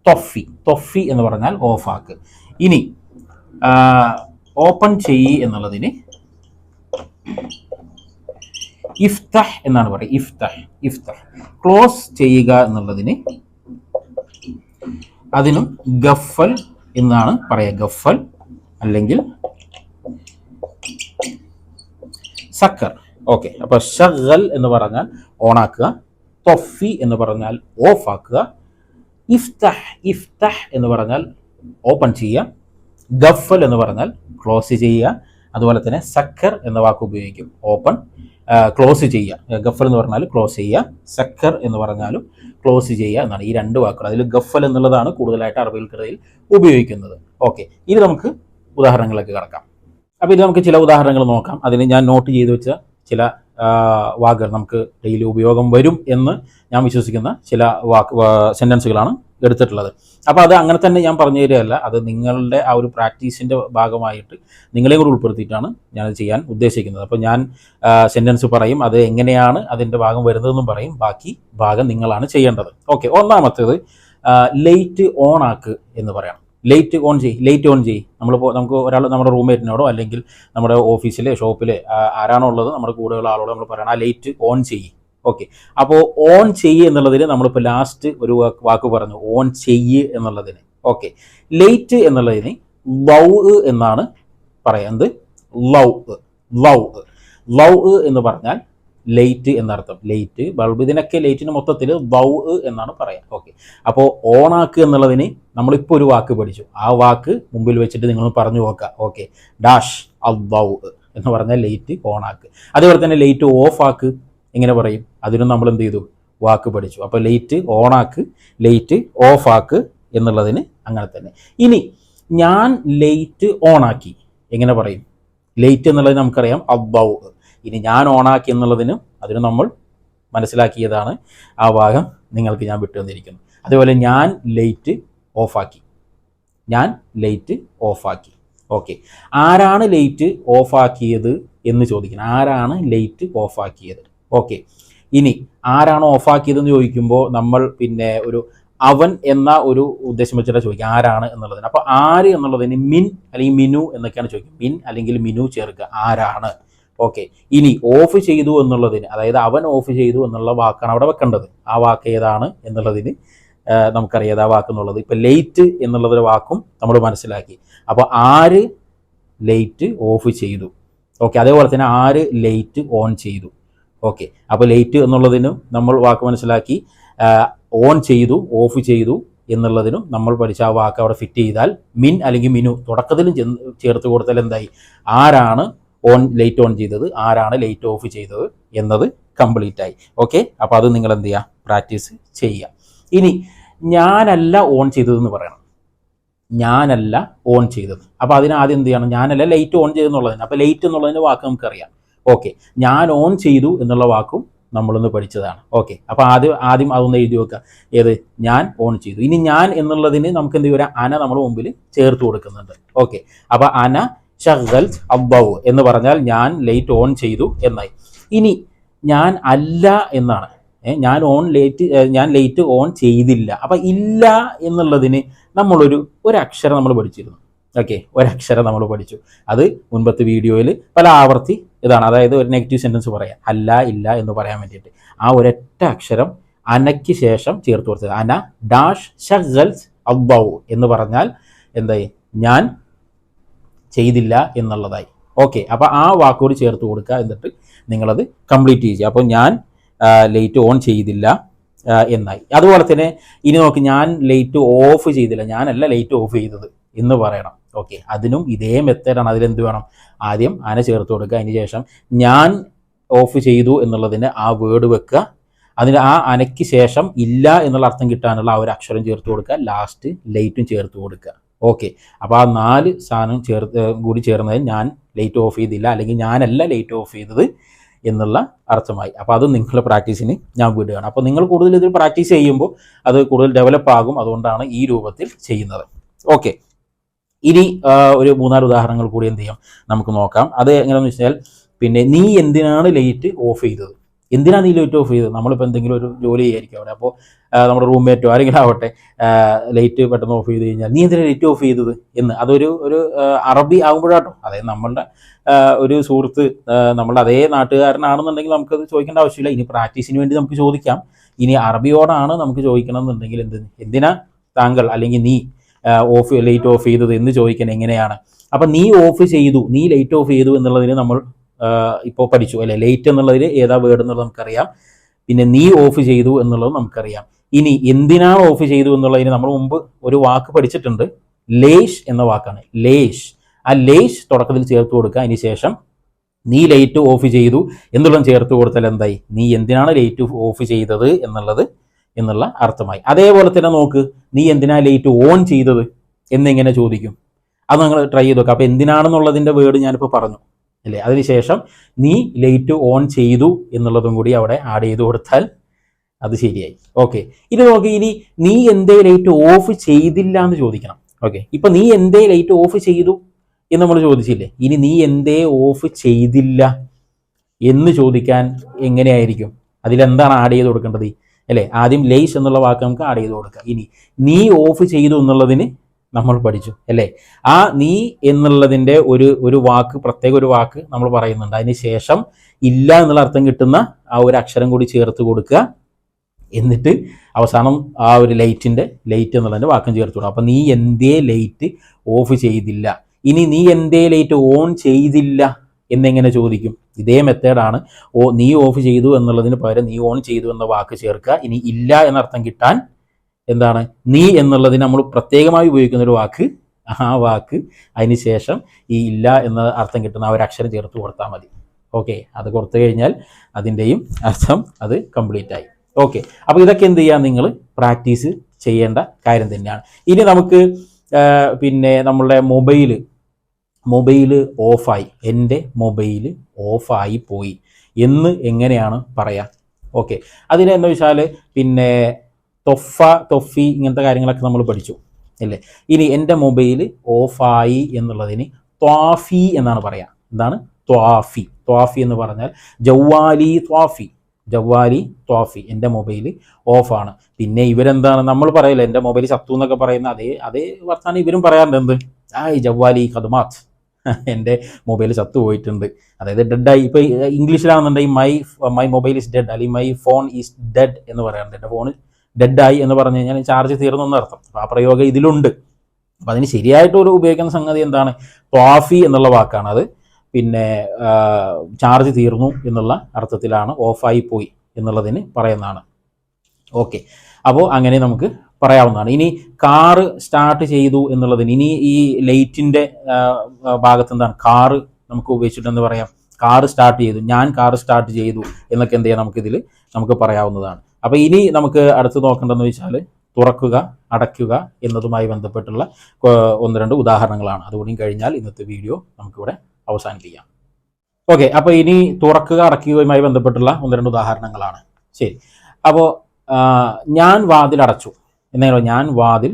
തൊഫി തൊഫി എന്ന് പറഞ്ഞാൽ ഓഫ് ആക്ക്. ഇനി ഓപ്പൺ ചെയ്യ് എന്നുള്ളതിന് ഇഫ്തഹ് എന്നാണ് പറയുക. ഇഫ്തഹ് ഇഫ്തഹ്. ക്ലോസ് ചെയ്യുക എന്നുള്ളതിന് അതിനും ഗഫൽ എന്നാണ് പറയുക. ഗഫൽ അല്ലെങ്കിൽ സക്കർ. ഓക്കെ, അപ്പൊ ഷഗൽ എന്ന് പറഞ്ഞാൽ ഓണാക്കുക, തൊഫി എന്ന് പറഞ്ഞാൽ ഓഫ് ആക്കുക, ഇഫ്തഹ് ഇഫ്തഹ് എന്ന് പറഞ്ഞാൽ ഓപ്പൺ ചെയ്യുക, ഗഫൽ എന്ന് പറഞ്ഞാൽ ക്ലോസ് ചെയ്യുക. അതുപോലെ തന്നെ സക്കർ എന്ന വാക്ക് ഉപയോഗിക്കും, ഓപ്പൺ ക്ലോസ് ചെയ്യുക. ഗഫൽ എന്ന് പറഞ്ഞാൽ ക്ലോസ് ചെയ്യുക, സക്കർ എന്ന് പറഞ്ഞാലും ക്ലോസ് ചെയ്യുക എന്നാണ് ഈ 2 വാക്കുകൾ. അതിൽ ഗഫൽ എന്നുള്ളതാണ് കൂടുതലായിട്ട് അറബികൾക്കിടയിൽ ഉപയോഗിക്കുന്നത്. ഓക്കെ, ഇനി നമുക്ക് ഉദാഹരണങ്ങളിലേക്ക് കടക്കാം. അപ്പോൾ ഇത് നമുക്ക് ചില ഉദാഹരണങ്ങൾ നോക്കാം. അതിന് ഞാൻ നോട്ട് ചെയ്ത് വെച്ച ചില വാക്കുകൾ നമുക്ക് ഡെയിലി ഉപയോഗം വരും എന്ന് ഞാൻ വിശ്വസിക്കുന്ന ചില സെൻറ്റൻസുകളാണ് എടുത്തിട്ടുള്ളത്. അപ്പോൾ അത് അങ്ങനെ തന്നെ ഞാൻ പറഞ്ഞു തരികയല്ല, അത് നിങ്ങളുടെ ആ ഒരു പ്രാക്ടീസിൻ്റെ ഭാഗമായിട്ട് നിങ്ങളെ കൂടി ഉൾപ്പെടുത്തിയിട്ടാണ് ഞാനത് ചെയ്യാൻ ഉദ്ദേശിക്കുന്നത്. അപ്പോൾ ഞാൻ സെൻറ്റൻസ് പറയും, അത് എങ്ങനെയാണ് അതിൻ്റെ ഭാഗം വരുന്നതെന്നും പറയും, ബാക്കി ഭാഗം നിങ്ങളാണ് ചെയ്യേണ്ടത്. ഓക്കെ, ഒന്നാമത്തേത് ലൈറ്റ് ഓൺ ആക്ക് എന്ന് പറയണം. ലൈറ്റ് ഓൺ ചെയ്യ്, ലൈറ്റ് ഓൺ ചെയ്യ്. നമുക്ക് ഒരാൾ നമ്മുടെ റൂംമേറ്റിനോടോ അല്ലെങ്കിൽ നമ്മുടെ ഓഫീസിലെ ഷോപ്പിലെ ആരാണോ ഉള്ളത് നമ്മുടെ കൂടെയുള്ള ആളോട് നമ്മൾ പറയണം ആ ലൈറ്റ് ഓൺ ചെയ്യ്. ഓക്കെ, അപ്പോൾ ഓൺ ചെയ്യ് എന്നുള്ളതിന് നമ്മളിപ്പോൾ ലാസ്റ്റ് ഒരു വാക്ക് പറഞ്ഞു, ഓൺ ചെയ്യ് എന്നുള്ളതിന്. ഓക്കെ, ലൈറ്റ് എന്നുള്ളതിന് ലൗ എന്നാണ് പറയുന്നത്. ലൗ ലൗ ലൗ എന്ന് പറഞ്ഞാൽ ലൈറ്റ് എന്നർത്ഥം. ലൈറ്റ് ബൾബ്, ഇതിനൊക്കെ ലൈറ്റിന് മൊത്തത്തിൽ ലൗ എന്നാണ് പറയാം. ഓക്കെ, അപ്പോൾ ഓണാക്ക് എന്നുള്ളതിന് നമ്മളിപ്പോൾ ഒരു വാക്ക് പഠിച്ചു, ആ വാക്ക് മുമ്പിൽ വെച്ചിട്ട് നിങ്ങൾ പറഞ്ഞു നോക്കുക. ഓക്കെ, ഡാഷ് ലൗ എന്ന് പറഞ്ഞാൽ ലൈറ്റ് ഓണാക്ക്. അതേപോലെ തന്നെ ലൈറ്റ് ഓഫ് ആക്ക് എങ്ങനെ പറയും, അതിനും നമ്മൾ എന്ത് ചെയ്തു, വാക്ക് പഠിച്ചു. അപ്പോൾ ലൈറ്റ് ഓണാക്ക്, ലൈറ്റ് ഓഫ് ആക്ക് എന്നുള്ളതിന് അങ്ങനെ തന്നെ. ഇനി ഞാൻ ലൈറ്റ് ഓണാക്കി എങ്ങനെ പറയും, ലൈറ്റ് എന്നുള്ളത് നമുക്കറിയാം അബ്ബൗ. ഇനി ഞാൻ ഓണാക്കി എന്നുള്ളതിനും അതിന് നമ്മൾ മനസ്സിലാക്കിയതാണ്, ആ ഭാഗം നിങ്ങൾക്ക് ഞാൻ വിട്ടു തന്നിരിക്കുന്നു. അതുപോലെ ഞാൻ ലൈറ്റ് ഓഫാക്കി, ഞാൻ ലൈറ്റ് ഓഫാക്കി. ഓക്കെ, ആരാണ് ലൈറ്റ് ഓഫാക്കിയത് എന്ന് ചോദിക്കണം. ആരാണ് ലൈറ്റ് ഓഫാക്കിയത്? ഓക്കെ, ഇനി ആരാണ് ഓഫാക്കിയതെന്ന് ചോദിക്കുമ്പോൾ നമ്മൾ പിന്നെ ഒരു അവൻ എന്ന ഒരു ഉദ്ദേശം വെച്ചിട്ട് ചോദിക്കുക ആരാണ് എന്നുള്ളതിന്. അപ്പോൾ ആര് എന്നുള്ളതിന് മിൻ അല്ലെങ്കിൽ മിനു എന്നൊക്കെയാണ് ചോദിക്കുക. മിൻ അല്ലെങ്കിൽ മിനു ചേർക്കുക, ആരാണ്. ഓക്കെ, ഇനി ഓഫ് ചെയ്തു എന്നുള്ളതിന്, അതായത് അവൻ ഓഫ് ചെയ്തു എന്നുള്ള വാക്കാണ് അവിടെ വെക്കേണ്ടത്. ആ വാക്ക് ഏതാണ് എന്നുള്ളതിന് നമുക്കറിയാം ആ വാക്ക് എന്നുള്ളത്. ഇപ്പം ലേറ്റ് എന്നുള്ളതൊരു വാക്കും നമ്മൾ മനസ്സിലാക്കി. അപ്പോൾ ആര് ലൈറ്റ് ഓഫ് ചെയ്തു. ഓക്കെ, അതേപോലെ തന്നെ ആര് ലൈറ്റ് ഓൺ ചെയ്തു. ഓക്കെ, അപ്പോൾ ലൈറ്റ് എന്നുള്ളതിനും നമ്മൾ വാക്ക് മനസ്സിലാക്കി, ഓൺ ചെയ്തു ഓഫ് ചെയ്തു എന്നുള്ളതിനും നമ്മൾ പഠിച്ച ആ വാക്ക് അവിടെ ഫിറ്റ് ചെയ്താൽ മിൻ അല്ലെങ്കിൽ മിനു തുടക്കത്തിലും ചേർത്ത് കൊടുത്താൽ എന്തായി, ആരാണ് ലൈറ്റ് ഓൺ ചെയ്തത്, ആരാണ് ലൈറ്റ് ഓഫ് ചെയ്തത് എന്നത് കംപ്ലീറ്റ് ആയി. ഓക്കെ, അപ്പോൾ അത് നിങ്ങൾ എന്ത് ചെയ്യുക, പ്രാക്ടീസ് ചെയ്യുക. ഇനി ഞാനല്ല ഓൺ ചെയ്തതെന്ന് പറയണം. ഞാനല്ല ഓൺ ചെയ്തത്. അപ്പോൾ അതിനാദ്യം എന്ത് ചെയ്യണം, ഞാനല്ല ലൈറ്റ് ഓൺ ചെയ്തെന്നുള്ളതിന്. അപ്പോൾ ലൈറ്റ് എന്നുള്ളതിൻ്റെ വാക്ക് നമുക്കറിയാം. ഓക്കെ, ഞാൻ ഓൺ ചെയ്തു എന്നുള്ള വാക്കും നമ്മളൊന്ന് പഠിച്ചതാണ്. ഓക്കെ, അപ്പോൾ ആദ്യം അതൊന്ന് എഴുതി വെക്കുക. ഏത്? ഞാൻ ഓൺ ചെയ്തു. ഇനി ഞാൻ എന്നുള്ളതിന് നമുക്ക് എന്ത് ചെയ്യാം? അന നമ്മൾ മുമ്പിൽ ചേർത്ത് കൊടുക്കുന്നുണ്ട്. ഓക്കെ, അപ്പോൾ അന ഷഗ്ഗൽത് അദ്ദൗ എന്ന് പറഞ്ഞാൽ ഞാൻ ലൈറ്റ് ഓൺ ചെയ്തു എന്നായി. ഇനി ഞാൻ അല്ല എന്നാണ്, ഞാൻ ലൈറ്റ് ഓൺ ചെയ്തില്ല. അപ്പം ഇല്ല എന്നുള്ളതിന് ഒരു അക്ഷരം നമ്മൾ പഠിച്ചിരുന്നു. ഓക്കെ, ഒരക്ഷരം നമ്മൾ പഠിച്ചു. അത് മുൻപത്തെ വീഡിയോയിൽ പല ആവർത്തി ഇതാണ്, അതായത് ഒരു നെഗറ്റീവ് സെൻറ്റൻസ് പറയാം, അല്ല ഇല്ല എന്ന് പറയാൻ വേണ്ടിയിട്ട് ആ ഒരൊറ്റ അക്ഷരം അനയ്ക്ക് ശേഷം ചേർത്ത് കൊടുത്തത്. അന ഡാഷ് ഷഗ്ഗൽത് അദ്ദൗ എന്ന് പറഞ്ഞാൽ എന്തായി? ഞാൻ ചെയ്തില്ല എന്നുള്ളതായി. ഓക്കെ, അപ്പോൾ ആ വാക്കോട് ചേർത്ത് കൊടുക്കുക, എന്നിട്ട് നിങ്ങളത് കംപ്ലീറ്റ് ചെയ്യുക. അപ്പോൾ ഞാൻ ലൈറ്റ് ഓൺ ചെയ്തില്ല എന്നായി. അതുപോലെ തന്നെ ഇനി നോക്ക്, ഞാൻ ലൈറ്റ് ഓഫ് ചെയ്തില്ല, ഞാനല്ല ലൈറ്റ് ഓഫ് ചെയ്തത് എന്ന് പറയണം. ഓക്കെ, അതിനും ഇതേ മെത്തേഡാണ്. അതിലെന്ത് വേണം? ആദ്യം അന ചേർത്ത് കൊടുക്കുക, അതിന് ശേഷം ഞാൻ ഓഫ് ചെയ്തു എന്നുള്ളതിന് ആ വേർഡ് വെക്കുക, അതിന് ആ അനയ്ക്ക് ശേഷം ഇല്ല എന്നുള്ള അർത്ഥം കിട്ടാനുള്ള ആ ഒരു അക്ഷരം ചേർത്ത് കൊടുക്കുക, ലാസ്റ്റ് ലൈറ്റും ചേർത്ത് കൊടുക്കുക. ഓക്കെ, അപ്പോൾ ആ 4 സാധനം കൂടി ചേർന്നത് ഞാൻ ലൈറ്റ് ഓഫ് ചെയ്തില്ല, അല്ലെങ്കിൽ ഞാനല്ല ലൈറ്റ് ഓഫ് ചെയ്തത് എന്നുള്ള അർത്ഥമായി. അപ്പോൾ അത് നിങ്ങളുടെ പ്രാക്ടീസിന് ഞാൻ വിടുകയാണ്. അപ്പോൾ നിങ്ങൾ കൂടുതൽ ഇതിൽ പ്രാക്ടീസ് ചെയ്യുമ്പോൾ അത് കൂടുതൽ ഡെവലപ്പ് ആകും. അതുകൊണ്ടാണ് ഈ രൂപത്തിൽ ചെയ്യുന്നത്. ഓക്കെ, ഇനി ഒരു 3-4 ഉദാഹരണങ്ങൾ കൂടി എന്ത് ചെയ്യാം നമുക്ക് നോക്കാം. അത് എങ്ങനെയാണെന്ന് വെച്ചാൽ, പിന്നെ നീ എന്തിനാണ് ലൈറ്റ് ഓഫ് ചെയ്തത്? എന്തിനാണ് നീ ലൈറ്റ് ഓഫ് ചെയ്തത്? നമ്മളിപ്പോൾ എന്തെങ്കിലും ഒരു ജോലി ചെയ്യായിരിക്കും അവിടെ, അപ്പോൾ നമ്മുടെ റൂംമേറ്റോ ആരെങ്കിലും ആവട്ടെ ലൈറ്റ് പെട്ടെന്ന് ഓഫ് ചെയ്ത് കഴിഞ്ഞാൽ നീ എന്തിനാണ് ലൈറ്റ് ഓഫ് ചെയ്തത് എന്ന്, അതൊരു അറബി ആകുമ്പോഴാട്ടോ. അതായത് നമ്മളുടെ ഒരു സുഹൃത്ത് നമ്മളുടെ അതേ നാട്ടുകാരനാണെന്നുണ്ടെങ്കിൽ നമുക്കത് ചോദിക്കേണ്ട ആവശ്യമില്ല. ഇനി പ്രാക്ടീസിന് വേണ്ടി നമുക്ക് ചോദിക്കാം. ഇനി അറബിയോടാണ് നമുക്ക് ചോദിക്കണം എന്നുണ്ടെങ്കിൽ എന്തിനാ താങ്കൾ അല്ലെങ്കിൽ നീ ലൈറ്റ് ഓഫ് ചെയ്തത് എന്ന് ചോദിക്കാൻ എങ്ങനെയാണ്? അപ്പം നീ ഓഫ് ചെയ്തു, നീ ലൈറ്റ് ഓഫ് ചെയ്തു എന്നുള്ളതിന് നമ്മൾ ഇപ്പോൾ പഠിച്ചു അല്ലേ? ലൈറ്റ് എന്നുള്ളതിൽ ഏതാ വേർഡ് എന്നുള്ളത് നമുക്കറിയാം. പിന്നെ നീ ഓഫ് ചെയ്തു എന്നുള്ളത് നമുക്കറിയാം. ഇനി എന്തിനാണ് ഓഫ് ചെയ്തു എന്നുള്ളതിന് നമ്മൾ മുമ്പ് ഒരു വാക്ക് പഠിച്ചിട്ടുണ്ട്, ലേഷ് എന്ന വാക്കാണ്. ലേഷ്, ആ ലേഷ് തുടക്കത്തിൽ ചേർത്ത് കൊടുക്കുക. അതിന് ശേഷം നീ ലൈറ്റ് ഓഫ് ചെയ്തു എന്നുള്ളത് ചേർത്ത് കൊടുത്താൽ എന്തായി? നീ എന്തിനാണ് ലൈറ്റ് ഓഫ് ചെയ്തത് എന്നുള്ള അർത്ഥമായി. അതേപോലെ തന്നെ നോക്ക്, നീ എന്തിനാ ലൈറ്റ് ഓൺ ചെയ്തത് എന്നെങ്ങനെ ചോദിക്കും? അത് നിങ്ങൾ ട്രൈ ചെയ്ത് നോക്കുക. അപ്പോൾ എന്തിനാണെന്നുള്ളതിൻ്റെ വേർഡ് ഞാനിപ്പോൾ പറഞ്ഞു അല്ലേ? അതിനുശേഷം നീ ലൈറ്റ് ഓൺ ചെയ്തു എന്നുള്ളതും കൂടി അവിടെ ആഡ് ചെയ്ത് കൊടുത്താൽ അത് ശരിയായി. ഓക്കെ, ഇത് നോക്കി, ഇനി നീ എന്തേ ലൈറ്റ് ഓഫ് ചെയ്തില്ല എന്ന് ചോദിക്കണം. ഓക്കെ, ഇപ്പം നീ എന്തേ ലൈറ്റ് ഓഫ് ചെയ്തു എന്ന് നമ്മൾ ചോദിച്ചില്ലേ? ഇനി നീ എന്തേ ഓഫ് ചെയ്തില്ല എന്ന് ചോദിക്കാൻ എങ്ങനെയായിരിക്കും? അതിലെന്താണ് ആഡ് ചെയ്ത് കൊടുക്കേണ്ടത് അല്ലേ? ആദ്യം ലേഷ് എന്നുള്ള വാക്ക് നമുക്ക് ആഡ് ചെയ്ത് കൊടുക്കുക. ഇനി നീ ഓഫ് ചെയ്തു എന്നുള്ളതിന് നമ്മൾ പഠിച്ചു അല്ലേ? ആ നീ എന്നുള്ളതിൻ്റെ ഒരു വാക്ക്, പ്രത്യേക ഒരു വാക്ക് നമ്മൾ പറയുന്നുണ്ട്. അതിന് ശേഷം ഇല്ല എന്നുള്ള അർത്ഥം കിട്ടുന്ന ആ ഒരു അക്ഷരം കൂടി ചേർത്ത് കൊടുക്കുക. എന്നിട്ട് അവസാനം ആ ഒരു ലൈറ്റ് എന്നുള്ളതിൻ്റെ വാക്കും ചേർത്ത് കൊടുക്കുക. അപ്പം നീ എന്തേ ലൈറ്റ് ഓഫ് ചെയ്തില്ല. ഇനി നീ എന്തേ ലൈറ്റ് ഓൺ ചെയ്തില്ല എന്നെങ്ങനെ ചോദിക്കും? ഇതേ മെത്തേഡാണ്. നീ ഓഫ് ചെയ്തു എന്നുള്ളതിന് പകരം നീ ഓൺ ചെയ്തു എന്ന വാക്ക് ചേർക്കുക. ഇനി ഇല്ല എന്നർത്ഥം കിട്ടാൻ എന്താണ്? നീ എന്നുള്ളതിന് നമ്മൾ പ്രത്യേകമായി ഉപയോഗിക്കുന്ന ഒരു വാക്ക്, ആ വാക്ക് അതിന് ശേഷം ഈ ഇല്ല എന്ന അർത്ഥം കിട്ടുന്ന ആ ഒരു അക്ഷരം ചേർത്ത് കൊടുത്താൽ മതി. ഓക്കെ, അത് കൊടുത്തു കഴിഞ്ഞാൽ അതിൻ്റെയും അർത്ഥം അത് കംപ്ലീറ്റ് ആയി. ഓക്കെ, അപ്പോൾ ഇതൊക്കെ എന്ത് ചെയ്യാം? നിങ്ങൾ പ്രാക്ടീസ് ചെയ്യേണ്ട കാര്യം തന്നെയാണ്. ഇനി നമുക്ക് പിന്നെ നമ്മളുടെ മൊബൈല് ഓഫായി, എൻ്റെ മൊബൈല് ഓഫായി പോയി എന്ന് എങ്ങനെയാണ് പറയാം? ഓക്കെ, അതിനെന്താ വെച്ചാൽ പിന്നെ തൊഫി ഇങ്ങനത്തെ കാര്യങ്ങളൊക്കെ നമ്മൾ പഠിച്ചു അല്ലേ? ഇനി എൻ്റെ മൊബൈൽ ഓഫായി എന്നുള്ളതിന് ത്വാഫി എന്നാണ് പറയാം. എന്താണ് ത്വാഫി എന്ന് പറഞ്ഞാൽ ജവാലി ത്വാഫി, എൻ്റെ മൊബൈൽ ഓഫാണ്. പിന്നെ ഇവരെന്താണ് നമ്മൾ പറയില്ല, എൻ്റെ മൊബൈൽ ചത്തു എന്നൊക്കെ പറയുന്ന അതേ വർത്താനം ഇവരും പറയാറുണ്ട്. എന്ത്? ജവാലി ഖദ്മാത്ത്, എൻ്റെ മൊബൈൽ ചത്തു പോയിട്ടുണ്ട്, അതായത് ഡെഡായി. ഇപ്പോൾ ഇംഗ്ലീഷിലാണെന്നുണ്ടെങ്കിൽ മൈ മൊബൈൽ ഈസ് ഡെഡ്, അല്ലെങ്കിൽ മൈ ഫോൺ ഈസ് ഡെഡ് എന്ന് പറയാറുണ്ട്. എൻ്റെ ഫോൺ ഡെഡായി എന്ന് പറഞ്ഞു കഴിഞ്ഞാൽ ചാർജ് തീർന്നു എന്നർത്ഥം. അപ്പോൾ ആ പ്രയോഗം ഇതിലുണ്ട്. അപ്പോൾ അതിന് ശരിയായിട്ടൊരു ഉപയോഗിക്കുന്ന സംഗതി എന്താണ്? ത്വാഫി എന്നുള്ള വാക്കാണ്. അത് പിന്നെ ചാർജ് തീർന്നു എന്നുള്ള അർത്ഥത്തിലാണ്, ഓഫായി പോയി എന്നുള്ളതിന് പറയുന്നതാണ്. ഓക്കെ, അപ്പോൾ അങ്ങനെ നമുക്ക് പറയാവുന്നതാണ്. ഇനി കാറ് സ്റ്റാർട്ട് ചെയ്തു എന്നുള്ളതിന് ഇനി ഈ ലൈറ്റിൻ്റെ ഭാഗത്ത് എന്താണ്? കാറ് നമുക്ക് ഉപയോഗിച്ചിട്ടെന്ന് പറയാം, കാറ് സ്റ്റാർട്ട് ചെയ്തു, ഞാൻ കാറ് സ്റ്റാർട്ട് ചെയ്തു എന്നൊക്കെ എന്ത് ചെയ്യാം? നമുക്ക് പറയാവുന്നതാണ്. അപ്പോൾ ഇനി നമുക്ക് അടുത്ത് നോക്കേണ്ടതെന്ന് വെച്ചാൽ തുറക്കുക, അടയ്ക്കുക എന്നതുമായി ബന്ധപ്പെട്ടുള്ള 1-2 ഉദാഹരണങ്ങളാണ്. അതുകൂടി കഴിഞ്ഞാൽ ഇന്നത്തെ വീഡിയോ നമുക്കിവിടെ അവസാനിപ്പിക്കാം. ഓക്കെ, അപ്പോൾ ഇനി തുറക്കുക അടയ്ക്കുകയുമായി ബന്ധപ്പെട്ടുള്ള ഒന്ന് രണ്ട് ഉദാഹരണങ്ങളാണ്. ശരി, അപ്പോൾ ഞാൻ വാതിൽ അടച്ചു എന്നെങ്ങനെ, ഞാൻ വാതിൽ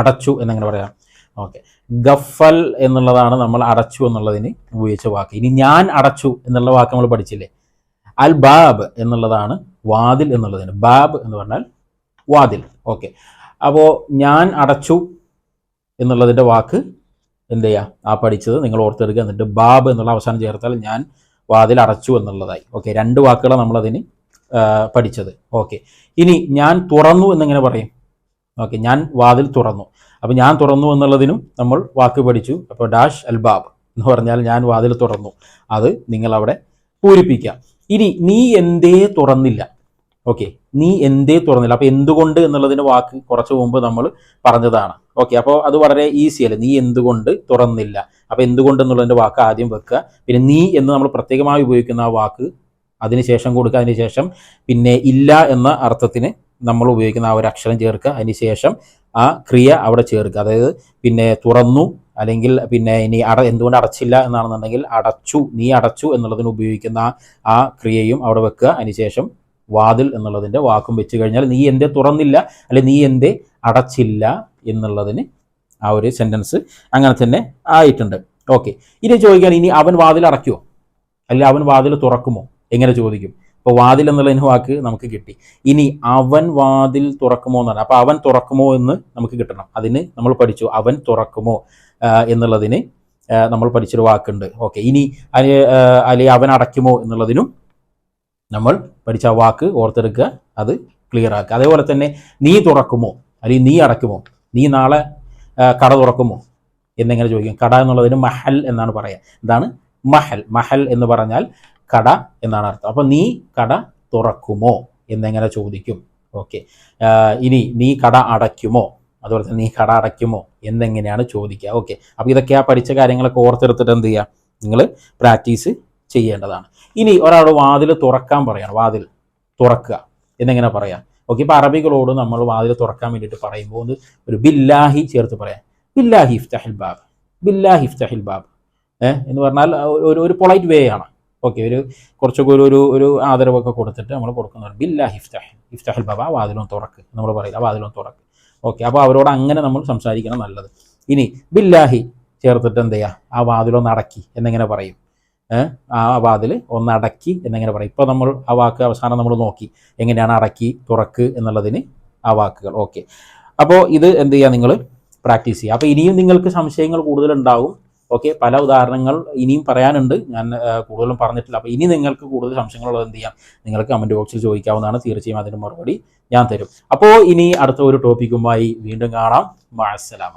അടച്ചു എന്നെങ്ങനെ പറയാം? ഓക്കെ, ഗഫൽ എന്നുള്ളതാണ് നമ്മൾ അടച്ചു എന്നുള്ളതിന് ഉപയോഗിച്ച വാക്ക്. ഇനി ഞാൻ അടച്ചു എന്നുള്ള വാക്ക് നമ്മൾ പഠിച്ചില്ലേ? അൽ ബാബ് എന്നുള്ളതാണ് വാതിൽ എന്നുള്ളതിന്. ബാബ് എന്ന് പറഞ്ഞാൽ വാതിൽ. ഓക്കെ, അപ്പോൾ ഞാൻ അടച്ചു എന്നുള്ളതിൻ്റെ വാക്ക് എന്ത് ചെയ്യുക, ആ പഠിച്ചത് നിങ്ങൾ ഓർത്തെടുക്കുക. എന്നിട്ട് ബാബ് എന്നുള്ള അവസാനം ചേർത്താൽ ഞാൻ വാതിൽ അടച്ചു എന്നുള്ളതായി. ഓക്കെ, രണ്ട് വാക്കുകളാണ് നമ്മളതിന് പഠിച്ചത്. ഓക്കെ, ഇനി ഞാൻ തുറന്നു എന്നെങ്ങനെ പറയും? ഓക്കെ, ഞാൻ വാതിൽ തുറന്നു. അപ്പോൾ ഞാൻ തുറന്നു എന്നുള്ളതിനും നമ്മൾ വാക്ക് പഠിച്ചു. അപ്പോൾ ഡാഷ് അൽ ബാബ് എന്ന് പറഞ്ഞാൽ ഞാൻ വാതിൽ തുറന്നു. അത് നിങ്ങളവിടെ പൂരിപ്പിക്കുക. ഇനി നീ എന്തേ തുറന്നില്ല? ഓക്കെ, നീ എന്തേ തുറന്നില്ല. അപ്പോൾ എന്തുകൊണ്ട് എന്നുള്ളതിന് വാക്ക് കുറച്ച് മുമ്പ് നമ്മൾ പറഞ്ഞതാണ്. ഓക്കെ, അപ്പോൾ അത് വളരെ ഈസി അല്ലേ? നീ എന്തുകൊണ്ട് തുറന്നില്ല. അപ്പോൾ എന്തുകൊണ്ട് എന്നുള്ളതിൻ്റെ വാക്ക് ആദ്യം വെക്കുക. പിന്നെ നീ എന്ന് നമ്മൾ പ്രത്യേകമായി ഉപയോഗിക്കുന്ന ആ വാക്ക് അതിനുശേഷം കൊടുക്കുക. അതിനുശേഷം പിന്നെ ഇല്ല എന്ന അർത്ഥത്തിന് നമ്മൾ ഉപയോഗിക്കുന്ന ആ ഒരു അക്ഷരം ചേർക്കുക. അതിനുശേഷം ആ ക്രിയ അവിടെ ചേർക്കുക. അതായത് പിന്നെ തുറന്നു, അല്ലെങ്കിൽ പിന്നെ ഇനി എന്തുകൊണ്ട് അടച്ചില്ല എന്നാണെന്നുണ്ടെങ്കിൽ അടച്ചു, നീ അടച്ചു എന്നുള്ളതിന് ഉപയോഗിക്കുന്ന ആ ക്രിയയും അവിടെ വെക്കുക. അതിനുശേഷം വാതിൽ എന്നുള്ളതിൻ്റെ വാക്കും വെച്ച് കഴിഞ്ഞാൽ നീ എന്തേ തുറന്നില്ല, അല്ലെങ്കിൽ നീ എന്തേ അടച്ചില്ല എന്നുള്ളതിന് ആ ഒരു സെൻറ്റൻസ് അങ്ങനെ തന്നെ ആയിട്ടുണ്ട്. ഓക്കെ, ഇനി ചോദിക്കാൻ, ഇനി അവൻ വാതിൽ അടയ്ക്കുമോ അല്ലെങ്കിൽ അവൻ വാതിൽ തുറക്കുമോ എങ്ങനെ ചോദിക്കും? അപ്പോൾ വാതിൽ എന്നുള്ളതിന് വാക്ക് നമുക്ക് കിട്ടി. ഇനി അവൻ വാതിൽ തുറക്കുമോ എന്നാണ്. അപ്പോൾ അവൻ തുറക്കുമോ എന്ന് നമുക്ക് കിട്ടണം. അതിന് നമ്മൾ പഠിച്ചു അവൻ തുറക്കുമോ എന്നുള്ളതിന് നമ്മൾ പഠിച്ചൊരു വാക്കുണ്ട്. ഓക്കെ, ഇനി അല്ലെങ്കിൽ അവൻ അടയ്ക്കുമോ എന്നുള്ളതിനും നമ്മൾ പഠിച്ച ആ വാക്ക് ഓർത്തെടുക്കുക, അത് ക്ലിയർ ആക്കുക. അതേപോലെ തന്നെ നീ തുറക്കുമോ അല്ലെങ്കിൽ നീ അടയ്ക്കുമോ, നീ നാളെ കട തുറക്കുമോ എന്നെങ്ങനെ ചോദിക്കും? കട എന്നുള്ളതിന് മഹൽ എന്നാണ് പറയുക. എന്താണ് മഹൽ? മഹൽ എന്ന് പറഞ്ഞാൽ കട എന്നാണ് അർത്ഥം. അപ്പോൾ നീ കട തുറക്കുമോ എന്നെങ്ങനെ ചോദിക്കും? ഓക്കെ, ഇനി നീ കട അടയ്ക്കുമോ, അതുപോലെ തന്നെ നീ കട അടയ്ക്കുമോ എന്നെങ്ങനെയാണ് ചോദിക്കുക? ഓക്കെ, അപ്പോൾ ഇതൊക്കെ ആ പഠിച്ച കാര്യങ്ങളൊക്കെ ഓർത്തെടുത്തിട്ട് എന്ത് ചെയ്യുക, നിങ്ങൾ പ്രാക്ടീസ് ചെയ്യേണ്ടതാണ്. ഇനി ഒരാൾ വാതിൽ തുറക്കാൻ പറയണം, വാതിൽ തുറക്കുക എന്നെങ്ങനെ പറയാം? ഓക്കെ, ഇപ്പോൾ അറബികളോട് നമ്മൾ വാതിൽ തുറക്കാൻ വേണ്ടിയിട്ട് പറയുമ്പോൾ ഒരു ബില്ലാഹി ചേർത്ത് പറയാം. ബില്ലാഹി ഇഫ്തഹിൽ ബാബ്, ബില്ലാഹി ഇഫ്തഹിൽ ബാബ് എന്ന് പറഞ്ഞാൽ ഒരു പൊളൈറ്റ് വേ ആണ്. ഓക്കെ, കുറച്ചൊക്കെ ഒരു ആദരവൊക്കെ കൊടുത്തിട്ട് നമ്മൾ കൊടുക്കുന്നത് ബില്ലാഹി ഇഫ്തഹിൽ ബാബ്, ആ വാതിലും തുറക്ക് നമ്മൾ പറയില്ല, ആ വാതിലും തുറക്ക്. ഓക്കെ, അപ്പോൾ അവരോട് അങ്ങനെ നമ്മൾ സംസാരിക്കണം നല്ലത്. ഇനി ബില്ലാഹി ചേർത്തിട്ട് എന്ത് ചെയ്യുക, ആ വാതിലൊന്ന് അടക്കി എന്നെങ്ങനെ പറയും? ആ വാതിൽ ഒന്ന് അടക്കി എന്നെങ്ങനെ പറയും? ഇപ്പോൾ നമ്മൾ ആ വാക്ക് അവസാനം നമ്മൾ നോക്കി എങ്ങനെയാണ് അടക്കി തുറക്ക് എന്നുള്ളതിന് ആ വാക്കുകൾ. ഓക്കെ, അപ്പോൾ ഇത് എന്ത് ചെയ്യുക, നിങ്ങൾ പ്രാക്ടീസ് ചെയ്യുക. അപ്പോൾ ഇനിയും നിങ്ങൾക്ക് സംശയങ്ങൾ കൂടുതലുണ്ടാവും. ഓക്കെ, പല ഉദാഹരണങ്ങൾ ഇനിയും പറയാനുണ്ട്, ഞാൻ കൂടുതലും പറഞ്ഞിട്ടില്ല. അപ്പോൾ ഇനി നിങ്ങൾക്ക് കൂടുതൽ സംശയങ്ങളുള്ളത് എന്ത് ചെയ്യാം, നിങ്ങൾക്ക് കമൻറ്റ് ബോക്സിൽ ചോദിക്കാവുന്നതാണ്. തീർച്ചയായും അതിന് മറുപടി ഞാൻ തരും. അപ്പോൾ ഇനി അടുത്ത ഒരു ടോപ്പിക്കുമായി വീണ്ടും കാണാം. മഅസ്സലാമ.